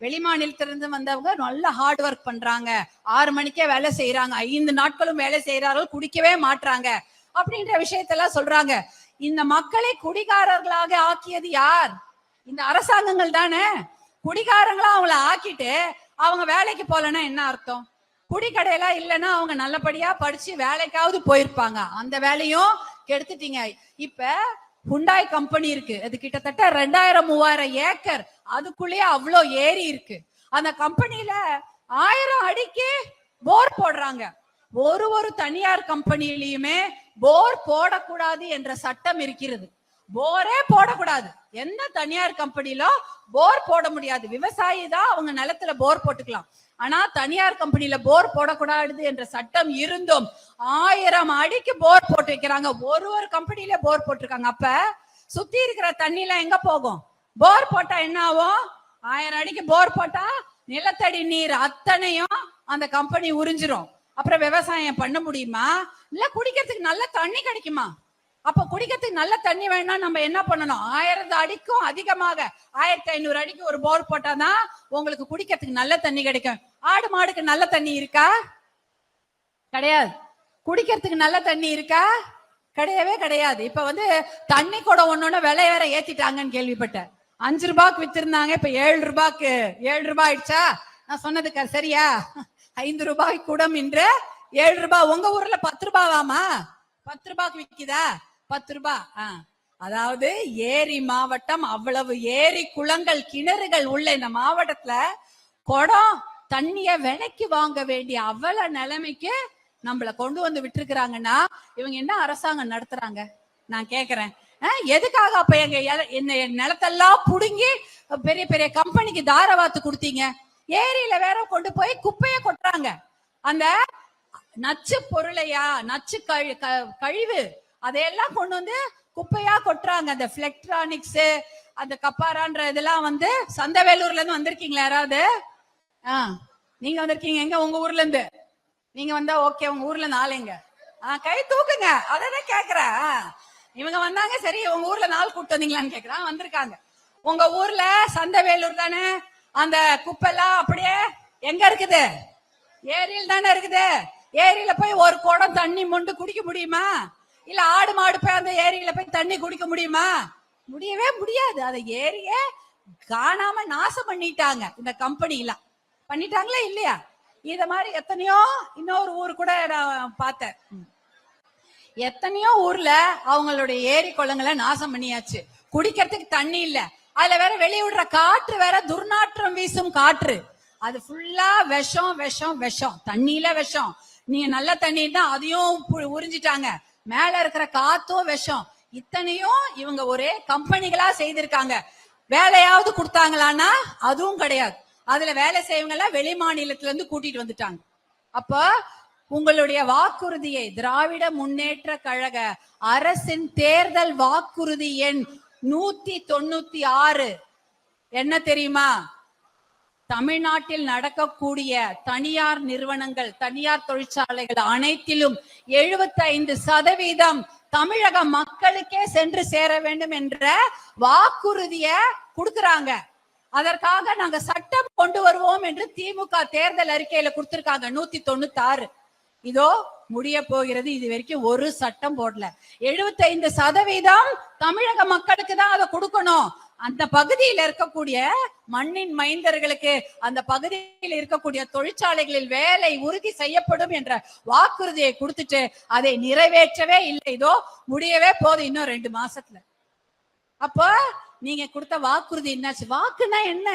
வெளி மாநிலத்திலிருந்து வந்தவங்க நல்ல ஹார்ட் ஒர்க் பண்றாங்க, 6 மணிக்கே வேலை செய்யறாங்க, 5 நாட்களும் வேலை செய்யறார்கள், குடிக்கவே மாட்டாங்க அப்படின்ற விஷயத்தெல்லாம் சொல்றாங்க. இந்த மக்களை குடிகாரர்களாக ஆக்கியது யார்? இந்த அரசாங்கங்கள் தானே. குடிகாரங்களா அவங்கள ஆக்கிட்டு அவங்க வேலைக்கு போலன்னா என்ன அர்த்தம்? குடிக்கடையெல்லாம் இல்லைன்னா அவங்க நல்லபடியா படிச்சு வேலைக்காவது போயிருப்பாங்க. அந்த வேலையும் கெடுத்துட்டீங்க. இப்ப ஹுண்டாய் கம்பெனி இருக்கு, அது கிட்டத்தட்ட 2000-3000 ஏக்கர், அதுக்குள்ளேயே அவ்வளோ ஏரி இருக்கு. அந்த கம்பெனில 1000 அடிக்கு போர் போடுறாங்க. ஒரு தனியார் கம்பெனியிலயுமே போர் போடக்கூடாது என்ற சட்டம் இருக்கிறது. போரே போடக்கூடாது. எந்த தனியார் கம்பெனில போர் போட முடியாது. விவசாயி தான் அவங்க நிலத்துல போர் போட்டுக்கலாம். ஆனா தனியார் கம்பெனில போர் போடக்கூடாது என்ற சட்டம் இருந்தும் 1000 அடிக்கு போர் போட்டு வைக்கிறாங்க. ஒரு கம்பெனில போர் போட்டிருக்காங்க. அப்ப சுத்தி இருக்கிற தண்ணி எல்லாம் எங்க போகும்? போர் போட்டா என்ன ஆகும்? 1000 அடிக்கு போர் போட்டா நிலத்தடி நீர் அத்தனையும் அந்த கம்பெனி உறிஞ்சிரும். அப்புறம் விவசாயம் பண்ண முடியுமா? இல்ல குடிக்கிறதுக்கு நல்ல தண்ணி கிடைக்குமா? அப்ப குடிக்கிறதுக்கு நல்ல தண்ணி வேணும்னா நம்ம என்ன பண்ணணும்? 1000 அடிக்கும் அதிகமாக 1500 அடிக்கு ஒரு போர் போட்டாதான் உங்களுக்கு குடிக்கிறதுக்கு நல்ல தண்ணி கிடைக்கும். ஆடு மாடுக்கு நல்ல தண்ணி இருக்கா? கிடையாது. குடிக்கிறதுக்கு நல்ல தண்ணி இருக்கா? கிடையவே கிடையாது. இப்ப தண்ணி கூட ஒண்ணு விலை வேற ஏத்திட்டாங்கன்னு கேள்விப்பட்டேன். 5 ரூபாய்க்கு வித்திருந்தாங்க, இப்ப 7 ரூபாய்க்கு 7 ரூபாய் ஆயிடுச்சா? நான் சொன்னதுக்கு சரியா? 5 ரூபாய் கூடம் இன்று 7 ரூபாய். உங்க ஊர்ல 10 ரூபாவாமா? 10 ரூபாய்க்கு விக்குதா? 10 ரூபாய். அதாவது ஏரி மாவட்டம், அவ்வளவு ஏரி குளங்கள் கிணறுகள் உள்ள இந்த மாவட்டத்துல குடம் தண்ணிய விலைக்கு வாங்க வேண்டிய அவ்வளவு நிலைமைக்கு நம்மள கொண்டு வந்து விட்டுருக்காங்கன்னா இவங்க என்ன அரசாங்கம் நடத்துறாங்க? நான் கேக்குறேன். எதுக்காக அப்ப எங்க நிலத்தெல்லாம் புடுங்கி பெரிய பெரிய கம்பெனிக்கு தாரவாத்து கொடுத்தீங்க? ஏரியில வேற கொண்டு போய் குப்பைய கொட்டுறாங்க. அந்த நச்சு பொருளையா, நச்சு கழிவு அதையெல்லாம் கொண்டு வந்து குப்பையா கொட்டுறாங்க. அந்த எலக்ட்ரானிக்ஸ், அந்த கப்பாரான்ற இதெல்லாம் சந்தவேலூர்ல இருந்து வந்திருக்கீங்களா யாராவது? நீங்க வந்திருக்கீங்க? எங்க உங்க ஊர்ல இருந்து நீங்க வந்தா ஓகே. உங்க ஊர்ல நாளைங்க கை தூக்குங்க. அதான் கேக்குறேன். இவங்க வந்தாங்க, சரி உங்க ஊர்ல நாள் கூட்டு வந்தீங்களான்னு கேக்குறான். வந்திருக்காங்க. உங்க ஊர்ல சந்தவேலூர் தானே? அந்த குப்பெல்லாம் அப்படியே எங்க இருக்குது? ஏரியில் தானே இருக்குது. ஏரியில போய் ஒரு குடம் தண்ணி மொண்டு குடிக்க முடியுமா? இல்ல ஆடு மாடு போய் அந்த ஏரியில போய் தண்ணி குடிக்க முடியுமா? முடியவே முடியாது. அதை ஏரிய காணாம நாசம் பண்ணிட்டாங்க இந்த கம்பெனி எல்லாம். பண்ணிட்டாங்களா இல்லையா? இத மாதிரி எத்தனையோ இன்னொரு ஊர் கூட நான் பார்த்தேன். எத்தனையோ ஊர்ல அவங்களுடைய ஏரி குளங்களை நாசம் பண்ணியாச்சு. குடிக்கிறதுக்கு தண்ணி இல்ல. அதுல வேற வெளியே விடுற காற்று வேற துர்நாற்றம் வீசும் காற்று. அது ஃபுல்லா விஷம் விஷம் விஷம். தண்ணியில விஷம். நீங்க நல்ல தண்ணி தான் அதையும் உறிஞ்சிட்டாங்க. மேல இருக்கிற காத்தும் விஷம். இத்தனையும் இவங்க ஒரே கம்பெனிகளா செய்திருக்காங்க. வேலையாவது கொடுத்தாங்களான்னா அதுவும் கிடையாது. அதுல வேலை செய்வங்க எல்லாம் வெளி மாநிலத்துல இருந்து கூட்டிட்டு வந்துட்டாங்க. அப்ப உங்களுடைய வாக்குறுதியை திராவிட முன்னேற்ற கழக அரசின் தேர்தல் வாக்குறுதி எண் 196 என்ன தெரியுமா? தமிழ்நாட்டில் நடக்கக்கூடிய தனியார் நிறுவனங்கள், தனியார் தொழிற்சாலைகள் அனைத்திலும் 75% தமிழக மக்களுக்கே சென்று சேர வேண்டும் என்ற வாக்குறுதிய கொடுக்கறாங்க. அதற்காக நாங்க சட்டம் கொண்டு வருவோம் என்று திமுக தேர்தல் அறிக்கையில கொடுத்திருக்காங்க. 196 இதோ முடிய போகிறது. இது வரைக்கும் ஒரு சட்டம் போடல. 75% தமிழக மக்களுக்கு தான் அதை கொடுக்கணும். அந்த பகுதியில் இருக்கக்கூடிய மண்ணின் மைந்தர்களுக்கு, அந்த பகுதியில் இருக்கக்கூடிய தொழிற்சாலைகளில் வேலை உறுதி செய்யப்படும் என்ற வாக்குறுதியை கொடுத்துட்டு அதை நிறைவேற்றவே இல்லை. இதோ முடியவே போதும் இன்னும் 2 மாசத்துல. அப்போ நீங்க கொடுத்த வாக்குறுதி என்னாச்சு? வாக்குன்னா என்ன?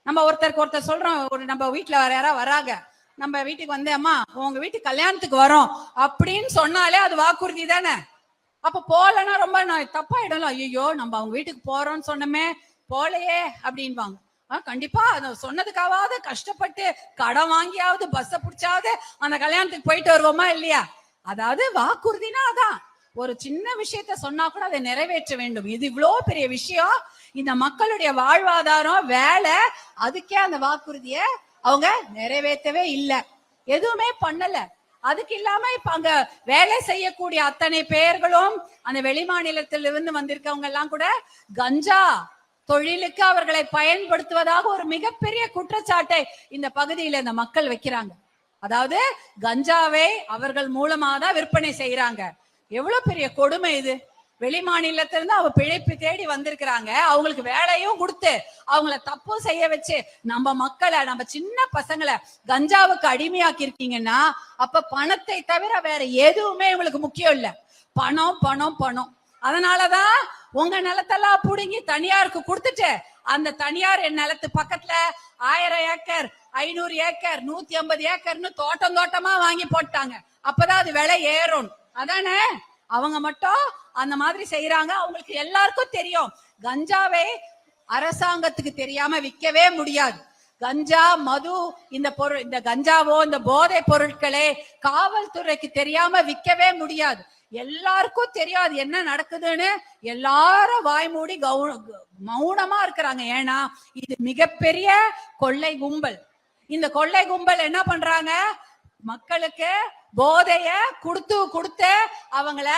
நம்ம ஒருத்தர் சொல்றோம். நம்ம வீட்டுல வேற யாரா வராங்க, நம்ம வீட்டுக்கு அம்மா உங்க வீட்டுக்கு கல்யாணத்துக்கு வரோம் அப்படின்னு சொன்னாலே அது வாக்குறுதி தானே. அப்ப போலன்னா ரொம்ப தப்பாயிடும். ஐயோ நம்ம அவங்க வீட்டுக்கு போறோம்னு சொன்னமே போலையே அப்படின்வாங்க. கண்டிப்பா அதை சொன்னதுக்காவது கஷ்டப்பட்டு கடன் வாங்கியாவது பஸ்ஸ பிடிச்சாவது அந்த கல்யாணத்துக்கு போயிட்டு வருவோமா இல்லையா? அதாவது வாக்குறுதினா அதான். ஒரு சின்ன விஷயத்த சொன்னா கூட அதை நிறைவேற்ற வேண்டும். இது இவ்வளவு பெரிய விஷயம். இந்த மக்களுடைய வாழ்வாதாரம், வேலை, அதுக்கே அந்த வாக்குறுதிய அவங்க நிறைவேற்றவே இல்லை. எதுவுமே பண்ணல. அதுக்கு இல்லாம இப்ப அங்க வேலை செய்யக்கூடிய அத்தனை பேர்களும் அந்த வெளிமாநிலத்திலிருந்து வந்திருக்கவங்க எல்லாம் கூட கஞ்சா தொழிலுக்கு அவர்களை பயன்படுத்துவதாக ஒரு மிகப்பெரிய குற்றச்சாட்டை இந்த பகுதியில இந்த மக்கள் வைக்கிறாங்க. அதாவது கஞ்சாவை அவர்கள் மூலமா தான் விற்பனை செய்யறாங்க. எவ்வளவு பெரிய கொடுமை இது! வெளி மாநிலத்திலிருந்து அவ பிழைப்பு தேடி வந்திருக்கிறாங்க. அவங்களுக்கு வேலையும் கொடுத்து அவங்கள தப்பும் செய்ய வச்சு நம்ம மக்களை, நம்ம சின்ன பசங்களை கஞ்சாவுக்கு அடிமையாக்கி இருக்கீங்கன்னா அப்ப பணத்தை தவிர வேற எதுவுமே இவங்களுக்கு முக்கியம் இல்ல. பணம் பணம் பணம். அதனாலதான் உங்க நிலத்தெல்லாம் புடுங்கி தனியாருக்கு கொடுத்துட்டு அந்த தனியார் என் நிலத்து பக்கத்துல 1000 ஏக்கர் 500 ஏக்கர் 150 ஏக்கர்னு தோட்டம் தோட்டமா வாங்கி போட்டாங்க. அப்பதான் அது விலை ஏறும். அதானே? அவங்க மட்டும் அந்த மாதிரி செய்யறாங்க. அவங்களுக்கு எல்லாருக்கும் தெரியும் கஞ்சாவை அரசாங்கத்துக்கு தெரியாம விற்கவே முடியாது. கஞ்சா, மது, இந்த கஞ்சாவோ இந்த போதை பொருட்களே காவல்துறைக்கு தெரியாம விற்கவே முடியாது. எல்லாருக்கும் தெரியாது என்ன நடக்குதுன்னு. எல்லாரும் வாய் மூடி மௌனமா இருக்கிறாங்க. ஏன்னா இது மிகப்பெரிய கொள்ளை கும்பல். இந்த கொள்ளை கும்பல் என்ன பண்றாங்க? மக்களுக்கு போதைய கொடுத்து அவங்கள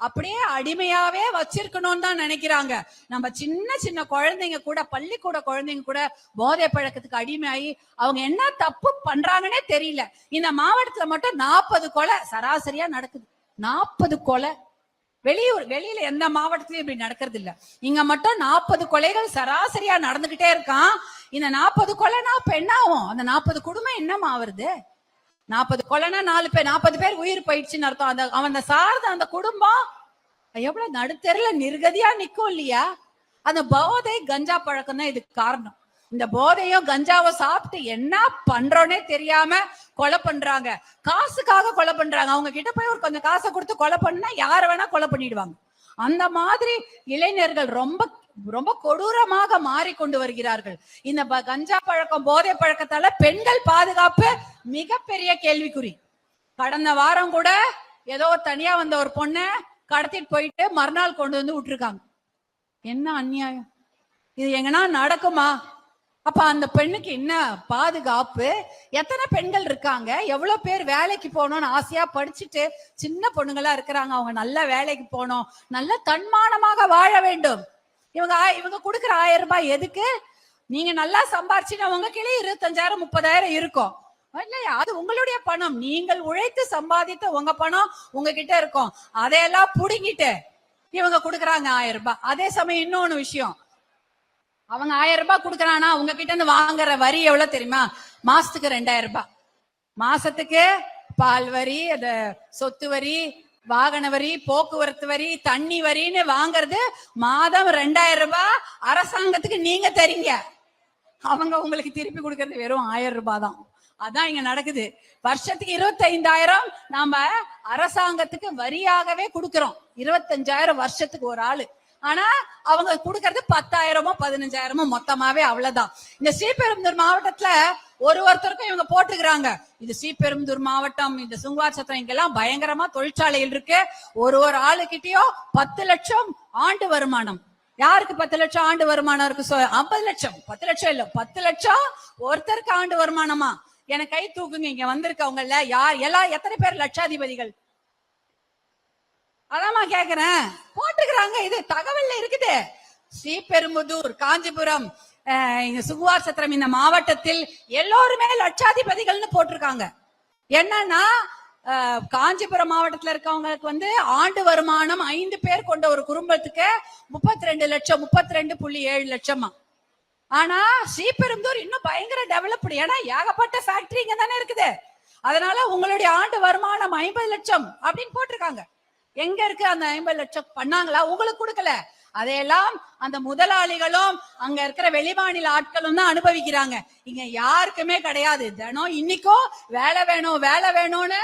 அப்படியே அடிமையாவே வச்சிருக்கணும்னு தான் நினைக்கிறாங்க. நம்ம சின்ன சின்ன குழந்தைங்க கூட, பள்ளிக்கூட குழந்தைங்க கூட போதை பழக்கத்துக்கு அடிமையாகி அவங்க என்ன தப்பு பண்றாங்கன்னே தெரியல. இந்த மாவட்டத்துல மட்டும் 40 கொலை சராசரியா நடக்குது. 40 கொலை. வெளியில எந்த மாவட்டத்திலயும் இப்படி நடக்கிறது இல்ல. இங்க மட்டும் 40 கொலைகள் சராசரியா நடந்துகிட்டே இருக்கான். இந்த 40 கொலைனா இப்ப என்ன ஆகும்? அந்த 40 குடும்பம் என்னமா ஆகுறது? 40 கொலைனா 40 பேர் உயிர் போயிடுச்சுன்னு அர்த்தம். அவன் சார்ந்த அந்த குடும்பம் எவ்வளவு நடுத்தெருல நிர்கதியா நிக்கும் இல்லையா? அந்த போதை கஞ்சா பழக்கம் தான் இதுக்கு காரணம். இந்த போதையும் கஞ்சாவை சாப்பிட்டு என்ன பண்றோன்னே தெரியாம கொலை பண்றாங்க. காசுக்காக கொலை பண்றாங்க. அவங்க கிட்ட போய் ஒரு கொஞ்சம் காசை கொடுத்து கொலை பண்ணா யார வேணா கொலை பண்ணிடுவாங்க. அந்த மாதிரி இளைஞர்கள் ரொம்ப ரொம்ப கொடூரமாக மாறிக்கொண்டு வருகிறார்கள். இந்த கஞ்சா பழக்கம், போதை பழக்கத்தால பெண்கள் பாதுகாப்பு மிகப்பெரிய கேள்விக்குறி. கடந்த வாரம் கூட ஏதோ தனியா வந்த ஒரு பொண்ணை கடத்திட்டு போயிட்டு மறுநாள் கொண்டு வந்து விட்டுருக்காங்க. என்ன அநியாயம் இது! எங்கன்னா நடக்குமா? அப்ப அந்த பெண்ணுக்கு என்ன பாதுகாப்பு? எத்தனை பெண்கள் இருக்காங்க? எவ்வளவு பேர் வேலைக்கு போகணும்னு ஆசையா படிச்சுட்டு சின்ன பொண்ணுங்களா இருக்கிறாங்க. அவங்க நல்ல வேலைக்கு போகணும், நல்ல தன்மானமாக வாழ வேண்டும். இவங்க கொடுக்குற 1000 ரூபாய் எதுக்கு? நீங்க நல்லா சம்பாரிச்சுன்னா உங்க கீழே 25,000 30,000 இருக்கும் இல்லையா? அது உங்களுடைய பணம். நீங்கள் உழைத்து சம்பாதித்த உங்க பணம் உங்ககிட்ட இருக்கும். அதையெல்லாம் புடுங்கிட்டு இவங்க கொடுக்குறாங்க 1000 ரூபாய். அதே சமயம் இன்னொன்னு விஷயம், அவங்க 1000 ரூபாய் கொடுக்கறானா உங்ககிட்ட இருந்து வாங்குற வரி எவ்வளவு தெரியுமா? மாசத்துக்கு 2000 ரூபாய். மாசத்துக்கு பால் வரி, சொத்து வரி, வாகன வரி, போக்குவரத்து வரி, தண்ணி வரின்னு வாங்குறது மாதம் 2000 ரூபாய் அரசாங்கத்துக்கு நீங்க தரீங்க. அவங்க உங்களுக்கு திருப்பி கொடுக்கறது வெறும் 1000 ரூபாய் தான். அதான் இங்க நடக்குது. வருஷத்துக்கு 25,000 நாம அரசாங்கத்துக்கு வரியாகவே கொடுக்கிறோம். 25,000 வருஷத்துக்கு ஒரு ஆளு. ஆனா அவங்க கொடுக்கறது 10,000மோ 15,000மோ மொத்தமாவே. அவ்வளவுதான். இந்த ஸ்ரீபெரும்புதூர் மாவட்டத்துல ஒருத்தருக்கும் இவங்க போட்டுக்கிறாங்க. இது ஸ்ரீபெரும்புதூர் மாவட்டம், இந்த சுங்குவார் சத்திரம், இங்கெல்லாம் பயங்கரமா தொழிற்சாலைகள் இருக்கு. ஒரு ஆளுகிட்டயோ 10 லட்சம் ஆண்டு வருமானம். யாருக்கு 10 லட்சம் ஆண்டு வருமானம் இருக்கு? 50 லட்சம். 10 லட்சம் இல்ல, 10 லட்சம் ஒருத்தருக்கு ஆண்டு வருமானமா? என கை தூக்குங்க. இங்க வந்திருக்கவங்கல்ல யார் எத்தனை பேர் லட்சாதிபதிகள்? அதான் கேக்குறேன். போட்டுக்கிறாங்க. இது தகவல்ல இருக்குது. ஸ்ரீபெரும்புதூர், காஞ்சிபுரம், சுங்குவார் சத்திரம், இந்த மாவட்டத்தில் எல்லோருமே லட்சாதிபதிகள்னு போட்டிருக்காங்க. என்னன்னா காஞ்சிபுரம் மாவட்டத்துல இருக்கவங்களுக்கு ஆண்டு வருமானம் 5 பேர் கொண்ட ஒரு குடும்பத்துக்கு 32 லட்சம், 32.7 லட்சமா. ஆனா ஸ்ரீபெரும்புதூர் இன்னும் பயங்கர டெவலப்டு. ஏன்னா ஏகப்பட்ட ஃபேக்டரி இங்க தானே இருக்குது. அதனால உங்களுடைய ஆண்டு வருமானம் 50 லட்சம் அப்படின்னு போட்டிருக்காங்க. எங்க இருக்கு அந்த 50 லட்சம்? பண்ணாங்களா? உங்களுக்கு கொடுக்கல. அதையெல்லாம் அந்த முதலாளிகளும் அங்க இருக்கிற வெளிமாநில ஆட்களும் தான் அனுபவிக்கிறாங்க. இங்க யாருக்குமே கிடையாது. தினம் இன்னைக்கும் வேலை வேணும்னு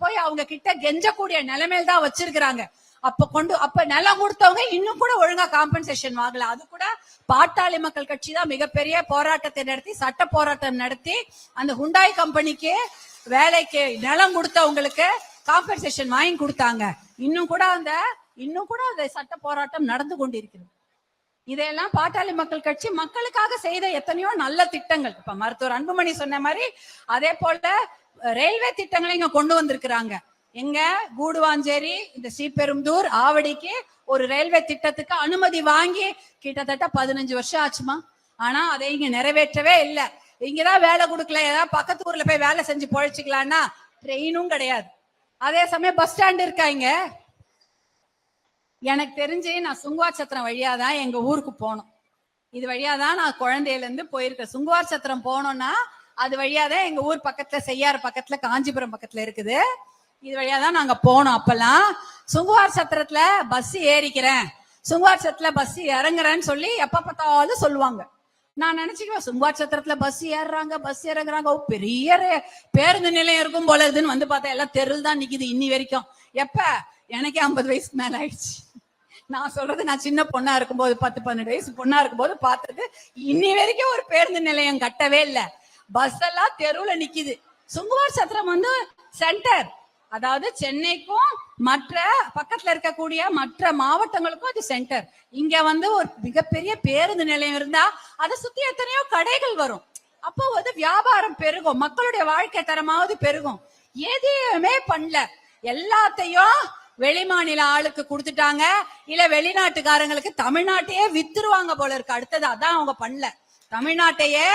போய் அவங்க கிட்ட கெஞ்சக்கூடிய நிலைமையில தான் வச்சிருக்கிறாங்க. அப்ப நிலம் கொடுத்தவங்க இன்னும் கூட ஒழுங்கா காம்பன்சேஷன் வாங்கல. அது கூட பாட்டாளி மக்கள் கட்சி தான் மிகப்பெரிய போராட்டத்தை நடத்தி, சட்ட போராட்டம் நடத்தி அந்த ஹுண்டாய் கம்பெனிக்கு வேலைக்கு நிலம் கொடுத்தவங்களுக்கு காம்பன்சேஷன் வாங்கி கொடுத்தாங்க. இன்னும் கூட அந்த சட்ட போராட்டம் நடந்து கொண்டிருக்கிறது. இதையெல்லாம் பாட்டாளி மக்கள் கட்சி மக்களுக்காக செய்த எத்தனையோ நல்ல திட்டங்கள். இப்ப மருத்துவர் அன்புமணி சொன்ன மாதிரி அதே போல ரயில்வே திட்டங்களை இங்க கொண்டு வந்திருக்கிறாங்க. எங்க கூடுவாஞ்சேரி, இந்த ஸ்ரீபெரும்புதூர், ஆவடிக்கு ஒரு ரயில்வே திட்டத்துக்கு அனுமதி வாங்கி கிட்டத்தட்ட 15 வருஷம் ஆச்சுமா. ஆனா அதை இங்க நிறைவேற்றவே இல்லை. இங்கதான் வேலை கொடுக்கல, ஏதாவது பக்கத்து ஊர்ல போய் வேலை செஞ்சு பொழைச்சிக்கலாம்னா ட்ரெயினும் கிடையாது. அதே சமயம் பஸ் ஸ்டாண்ட் இருக்காங்க. எனக்கு தெரிஞ்சு நான் சுங்குவார் சத்திரம் வழியாதான் எங்க ஊருக்கு போனோம். இது வழியாதான் நான் குழந்தையில இருந்து போயிருக்கேன். சுங்குவார் சத்திரம் போனோம்னா அது வழியாதான் எங்க ஊர் பக்கத்துல, செய்யாறு பக்கத்துல, காஞ்சிபுரம் பக்கத்துல இருக்குது. இது வழியாதான் நாங்க போனோம். அப்பெல்லாம் சுங்குவார் சத்திரத்துல பஸ் ஏறிக்கிறேன், சுங்குவார் சத்திரத்துல பஸ் இறங்குறேன்னு சொல்லி எப்ப பார்த்தாலும் சொல்லுவாங்க. நான் நினைச்சுக்குவேன், சுங்குவார் சத்திரத்துல பஸ் ஏறுறாங்க, பஸ் இறங்குறாங்க, பெரிய பேருந்து நிலையம் இருக்கும் போல இருக்குன்னு பார்த்தா எல்லாம் தெருள் தான் நிக்குது இன்னி வரைக்கும். எப்ப? எனக்கே 50 வயசுக்கு மேல ஆயிடுச்சு. நான் சொல்றது நான் சின்ன பொண்ணா இருக்கும்போது, 10-12 வயசு பொண்ணா இருக்கும்போது பார்த்தது. இன்னி வரைக்கும் ஒரு பேருந்து நிலையம் கட்டவே இல்லை. பஸ் எல்லாம் தெருவுல நிக்குது. சுங்குவார் சத்திரம் சென்டர், அதாவது சென்னைக்கும் மற்ற பக்கத்துல இருக்கக்கூடிய மற்ற மாவட்டங்களுக்கும் அது சென்டர். இங்க ஒரு மிகப்பெரிய பேருந்து நிலையம் இருந்தா அதை சுத்தி எத்தனையோ கடைகள் வரும். அப்போ வியாபாரம் பெருகும், மக்களுடைய வாழ்க்கை தரமாவது பெருகும். எதையுமே பண்ணல. எல்லாத்தையும் வெளிமாநில ஆளுக்கு கொடுத்துட்டாங்க, இல்ல வெளிநாட்டுக்காரங்களுக்கு தமிழ்நாட்டையே வித்துருவாங்க போல இருக்கு. அடுத்தது அதான் அவங்க பண்ணல. தமிழ்நாட்டையே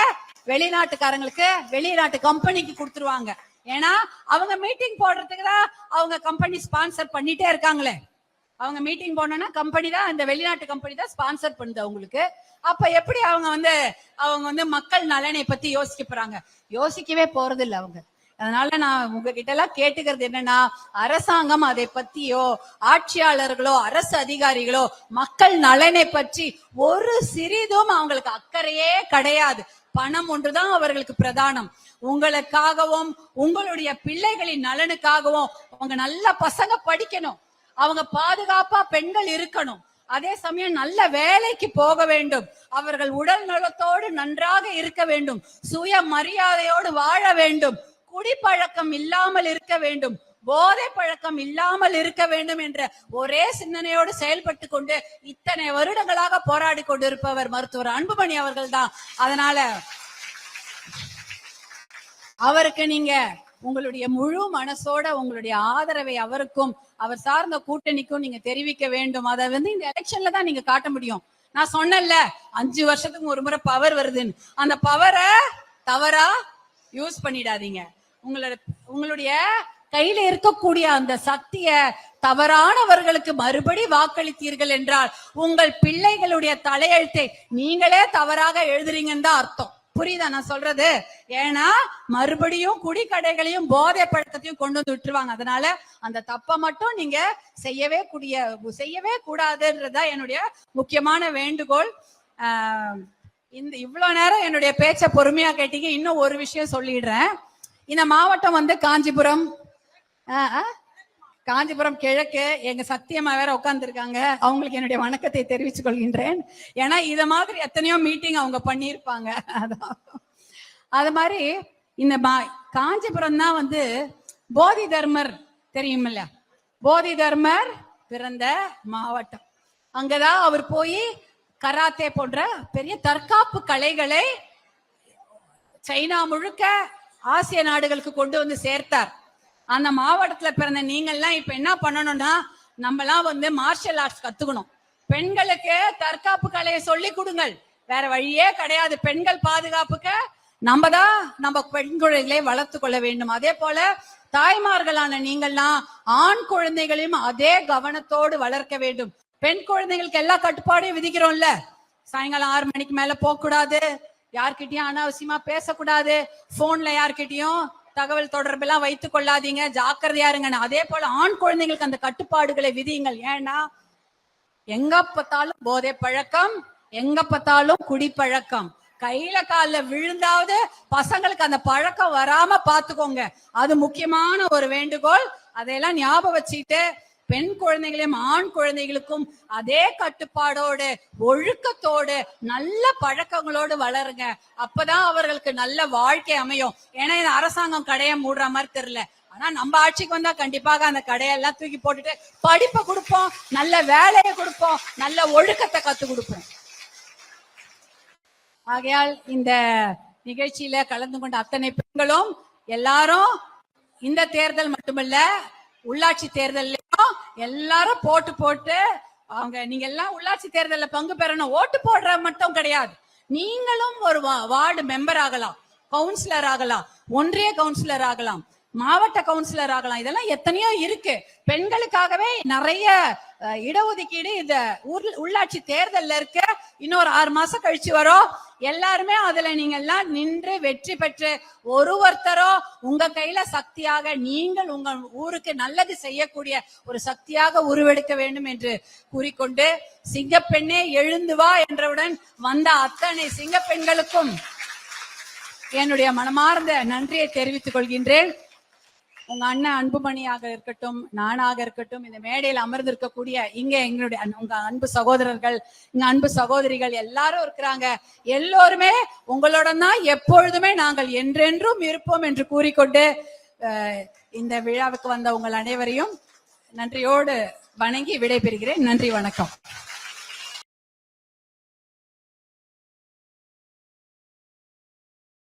வெளிநாட்டுக்காரங்களுக்கு, வெளிநாட்டு கம்பெனிக்கு கொடுத்துருவாங்க. ஏன்னா அவங்க மீட்டிங் போடுறதுக்கு தான் அவங்க கம்பெனி ஸ்பான்சர் பண்ணிட்டே இருக்காங்களே. அவங்க மீட்டிங் போனோம்னா கம்பெனி தான், இந்த வெளிநாட்டு கம்பெனி தான் ஸ்பான்சர் பண்ணுது அவங்களுக்கு. அப்ப எப்படி அவங்க வந்து மக்கள் நலனை பத்தி யோசிக்க போறாங்க? யோசிக்கவே போறது இல்லை அவங்க. அதனால நான் உங்ககிட்ட எல்லாம் கேட்டுக்கிறது என்னன்னா, அரசாங்கம் அதை பத்தியோ, ஆட்சியாளர்களோ, அரசு அதிகாரிகளோ மக்கள் நலனை பற்றி ஒரு சிறிதும் அவங்களுக்கு அக்கறையே கிடையாது. பணம் ஒன்றுதான் அவர்களுக்கு பிரதானம். உங்களுக்காகவும் உங்களுடைய பிள்ளைகளின் நலனுக்காகவும் உங்க நல்ல பசங்க படிக்கணும், அவங்க பாதுகாப்பா பெண்கள் இருக்கணும், அதே சமயம் நல்ல வேலைக்கு போக வேண்டும், அவர்கள் உடல் நலத்தோடு நன்றாக இருக்க வேண்டும், சுய மரியாதையோடு வாழ வேண்டும், குடிப்பழக்கம் இல்லாமல் இருக்க வேண்டும், போதை பழக்கம் இல்லாமல் இருக்க வேண்டும் என்ற ஒரே சிந்தனையோடு செயல்பட்டு கொண்டு இத்தனை வருடங்களாக போராடி கொண்டிருப்பவர் மருத்துவர் அன்புமணி அவர்கள் தான். அதனால அவருக்கு நீங்க உங்களுடைய முழு மனசோட உங்களுடைய ஆதரவை அவருக்கும் அவர் சார்ந்த கூட்டணிக்கும் நீங்க தெரிவிக்க வேண்டும். அதை இந்த எலெக்ஷன்ல தான் நீங்க காட்ட முடியும். நான் சொன்னேன்ல 5 வருஷத்துக்கு ஒரு முறை பவர் வருதுன்னு, அந்த பவரை தவறா யூஸ் பண்ணிடாதீங்க. உங்களுடைய கையில இருக்கக்கூடிய அந்த சக்திய தவறானவர்களுக்கு மறுபடி வாக்களித்தீர்கள் என்றால் உங்கள் பிள்ளைகளுடைய தலையெழுத்தை நீங்களே தவறாக எழுதுறீங்கன்னு தான் அர்த்தம். புரியுதா நான் சொல்றது? ஏன்னா மறுபடியும் குடிக்கடைகளையும் போதை பழக்கத்தையும் கொண்டு வந்து விட்டுருவாங்க. அதனால அந்த தப்பை மட்டும் நீங்க செய்யவே கூடாதுன்றதுதான் என்னுடைய முக்கியமான வேண்டுகோள். இவ்வளவு நேரம் என்னுடைய பேச்ச பொறுமையா கேட்டீங்க. இன்னும் ஒரு விஷயம் சொல்லிடுறேன். இந்த மாவட்டம் காஞ்சிபுரம் கிழக்கு, எங்க சத்தியமா வேற உட்கார்ந்து இருக்காங்க, அவங்களுக்கு என்னுடைய வணக்கத்தை தெரிவித்துக் கொள்கின்றேன். ஏன்னா இத மாதிரி எத்தனையோ மீட்டிங் அவங்க பண்ணியிருப்பாங்க. அது மாதிரி இந்த காஞ்சிபுரம் தான் போதி தர்மர் தெரியுமில்ல, போதி தர்மர் பிறந்த மாவட்டம். அங்கதான் அவர் போய் கராத்தே போன்ற பெரிய தற்காப்பு கலைகளை சைனா முழுக்க ஆசிய நாடுகளுக்கு கொண்டு வந்து சேர்த்தார். அந்த மாவட்டத்துல பிறந்த நீங்கள்லாம் இப்ப என்ன பண்ணணும்னா, நம்மலாம் மார்ஷல் ஆர்ட்ஸ் கத்துக்கணும். பெண்களுக்கு தற்காப்பு கலையை சொல்லி கொடுங்கள். வேற வழியே கிடையாது. பெண்கள் பாதுகாப்புக்கு நம்ம பெண் குழந்தைகளை வளர்த்து கொள்ள வேண்டும். அதே போல தாய்மார்களான நீங்கள்லாம் ஆண் குழந்தைகளையும் அதே கவனத்தோடு வளர்க்க வேண்டும். பெண் குழந்தைகளுக்கு எல்லா கட்டுப்பாடையும் விதிக்கிறோம்ல. சாயங்காலம் 6 மணிக்கு மேல போக கூடாது, யார்கிட்டயும் அனாவசியமா பேசக்கூடாது, போன்ல யார்கிட்டயும் தகவல் தொடர்பு எல்லாம் வைத்துக் கொள்ளாதீங்க, ஜாக்கிரதையா இருங்க. அதே போல ஆண் குழந்தைங்களுக்கு அந்த கட்டுப்பாடுகளை விதியுங்கள். ஏன்னா எங்க பார்த்தாலும் போதை பழக்கம், எங்க பார்த்தாலும் குடிப்பழக்கம். கையில கால விழுந்தாவது பசங்களுக்கு அந்த பழக்கம் வராம பாத்துக்கோங்க. அது முக்கியமான ஒரு வேண்டுகோள். அதையெல்லாம் ஞாபகம் வச்சுட்டு பெண் குழந்தைகளையும் ஆண் குழந்தைகளுக்கும் அதே கட்டுப்பாடோடு ஒழுக்கத்தோடு நல்ல பழக்கங்களோடு வளருங்க. அப்பதான் அவர்களுக்கு நல்ல வாழ்க்கை அமையும். ஏன்னா இந்த அரசாங்கம் கடையை மூடுற மாதிரி தெரியல. ஆனா நம்ம ஆட்சிக்கு வந்தா கண்டிப்பாக அந்த கடையெல்லாம் தூக்கி போட்டுட்டு படிப்பை கொடுப்போம், நல்ல வேலையை கொடுப்போம், நல்ல ஒழுக்கத்தை கத்து கொடுப்போம். ஆகையால் இந்த நிகழ்ச்சியில கலந்து கொண்ட அத்தனை பெண்களும் எல்லாரும் இந்த தேர்தல் மட்டுமல்ல, உள்ளாட்சி தேர்தல் எல்லாரும் போட்டு நீங்க எல்லாம் உள்ளாட்சி தேர்தலில் பங்கு பெறணும். ஓட்டு போடுற மட்டும் கிடையாது, நீங்களும் ஒரு வார்டு மெம்பர் ஆகலாம், கவுன்சிலர் ஆகலாம், ஒன்றிய கவுன்சிலர் ஆகலாம், மாவட்ட கவுன்சிலர் ஆகலாம். இதெல்லாம் எத்தனையோ இருக்கு. பெண்களுக்காகவே நிறைய இடஒதுக்கீடு இந்த உள்ளாட்சி தேர்தல்ல இருக்க. இன்னொரு 6 மாசம் கழிச்சு வரும். எல்லாருமே அதுல நீங்க எல்லாம் நின்று வெற்றி பெற்று ஒருத்தரோ உங்க கையில சக்தியாக நீங்கள் உங்க ஊருக்கு நல்லது செய்யக்கூடிய ஒரு சக்தியாக உருவெடுக்க வேண்டும் என்று கூறிக்கொண்டு, சிங்கப்பெண்ணே எழுந்து வா என்றவுடன் வந்த அத்தனை சிங்கப்பெண்களுக்கும் என்னுடைய மனமார்ந்த நன்றியை தெரிவித்துக் கொள்கின்றேன். உங்க அண்ணன் அன்புமணியாக இருக்கட்டும், நானாக இருக்கட்டும், இந்த மேடையில் அமர்ந்திருக்கக்கூடிய இங்க எங்களுடைய உங்க அன்பு சகோதரர்கள், இங்க அன்பு சகோதரிகள் எல்லாரும் இருக்கிறாங்க. எல்லோருமே உங்களோட தான் எப்பொழுதுமே நாங்கள் என்றென்றும் இருப்போம் என்று கூறிக்கொண்டு இந்த விழாவுக்கு வந்த உங்கள் அனைவரையும் நன்றியோடு வணங்கி விடைபெறுகிறேன். நன்றி, வணக்கம்.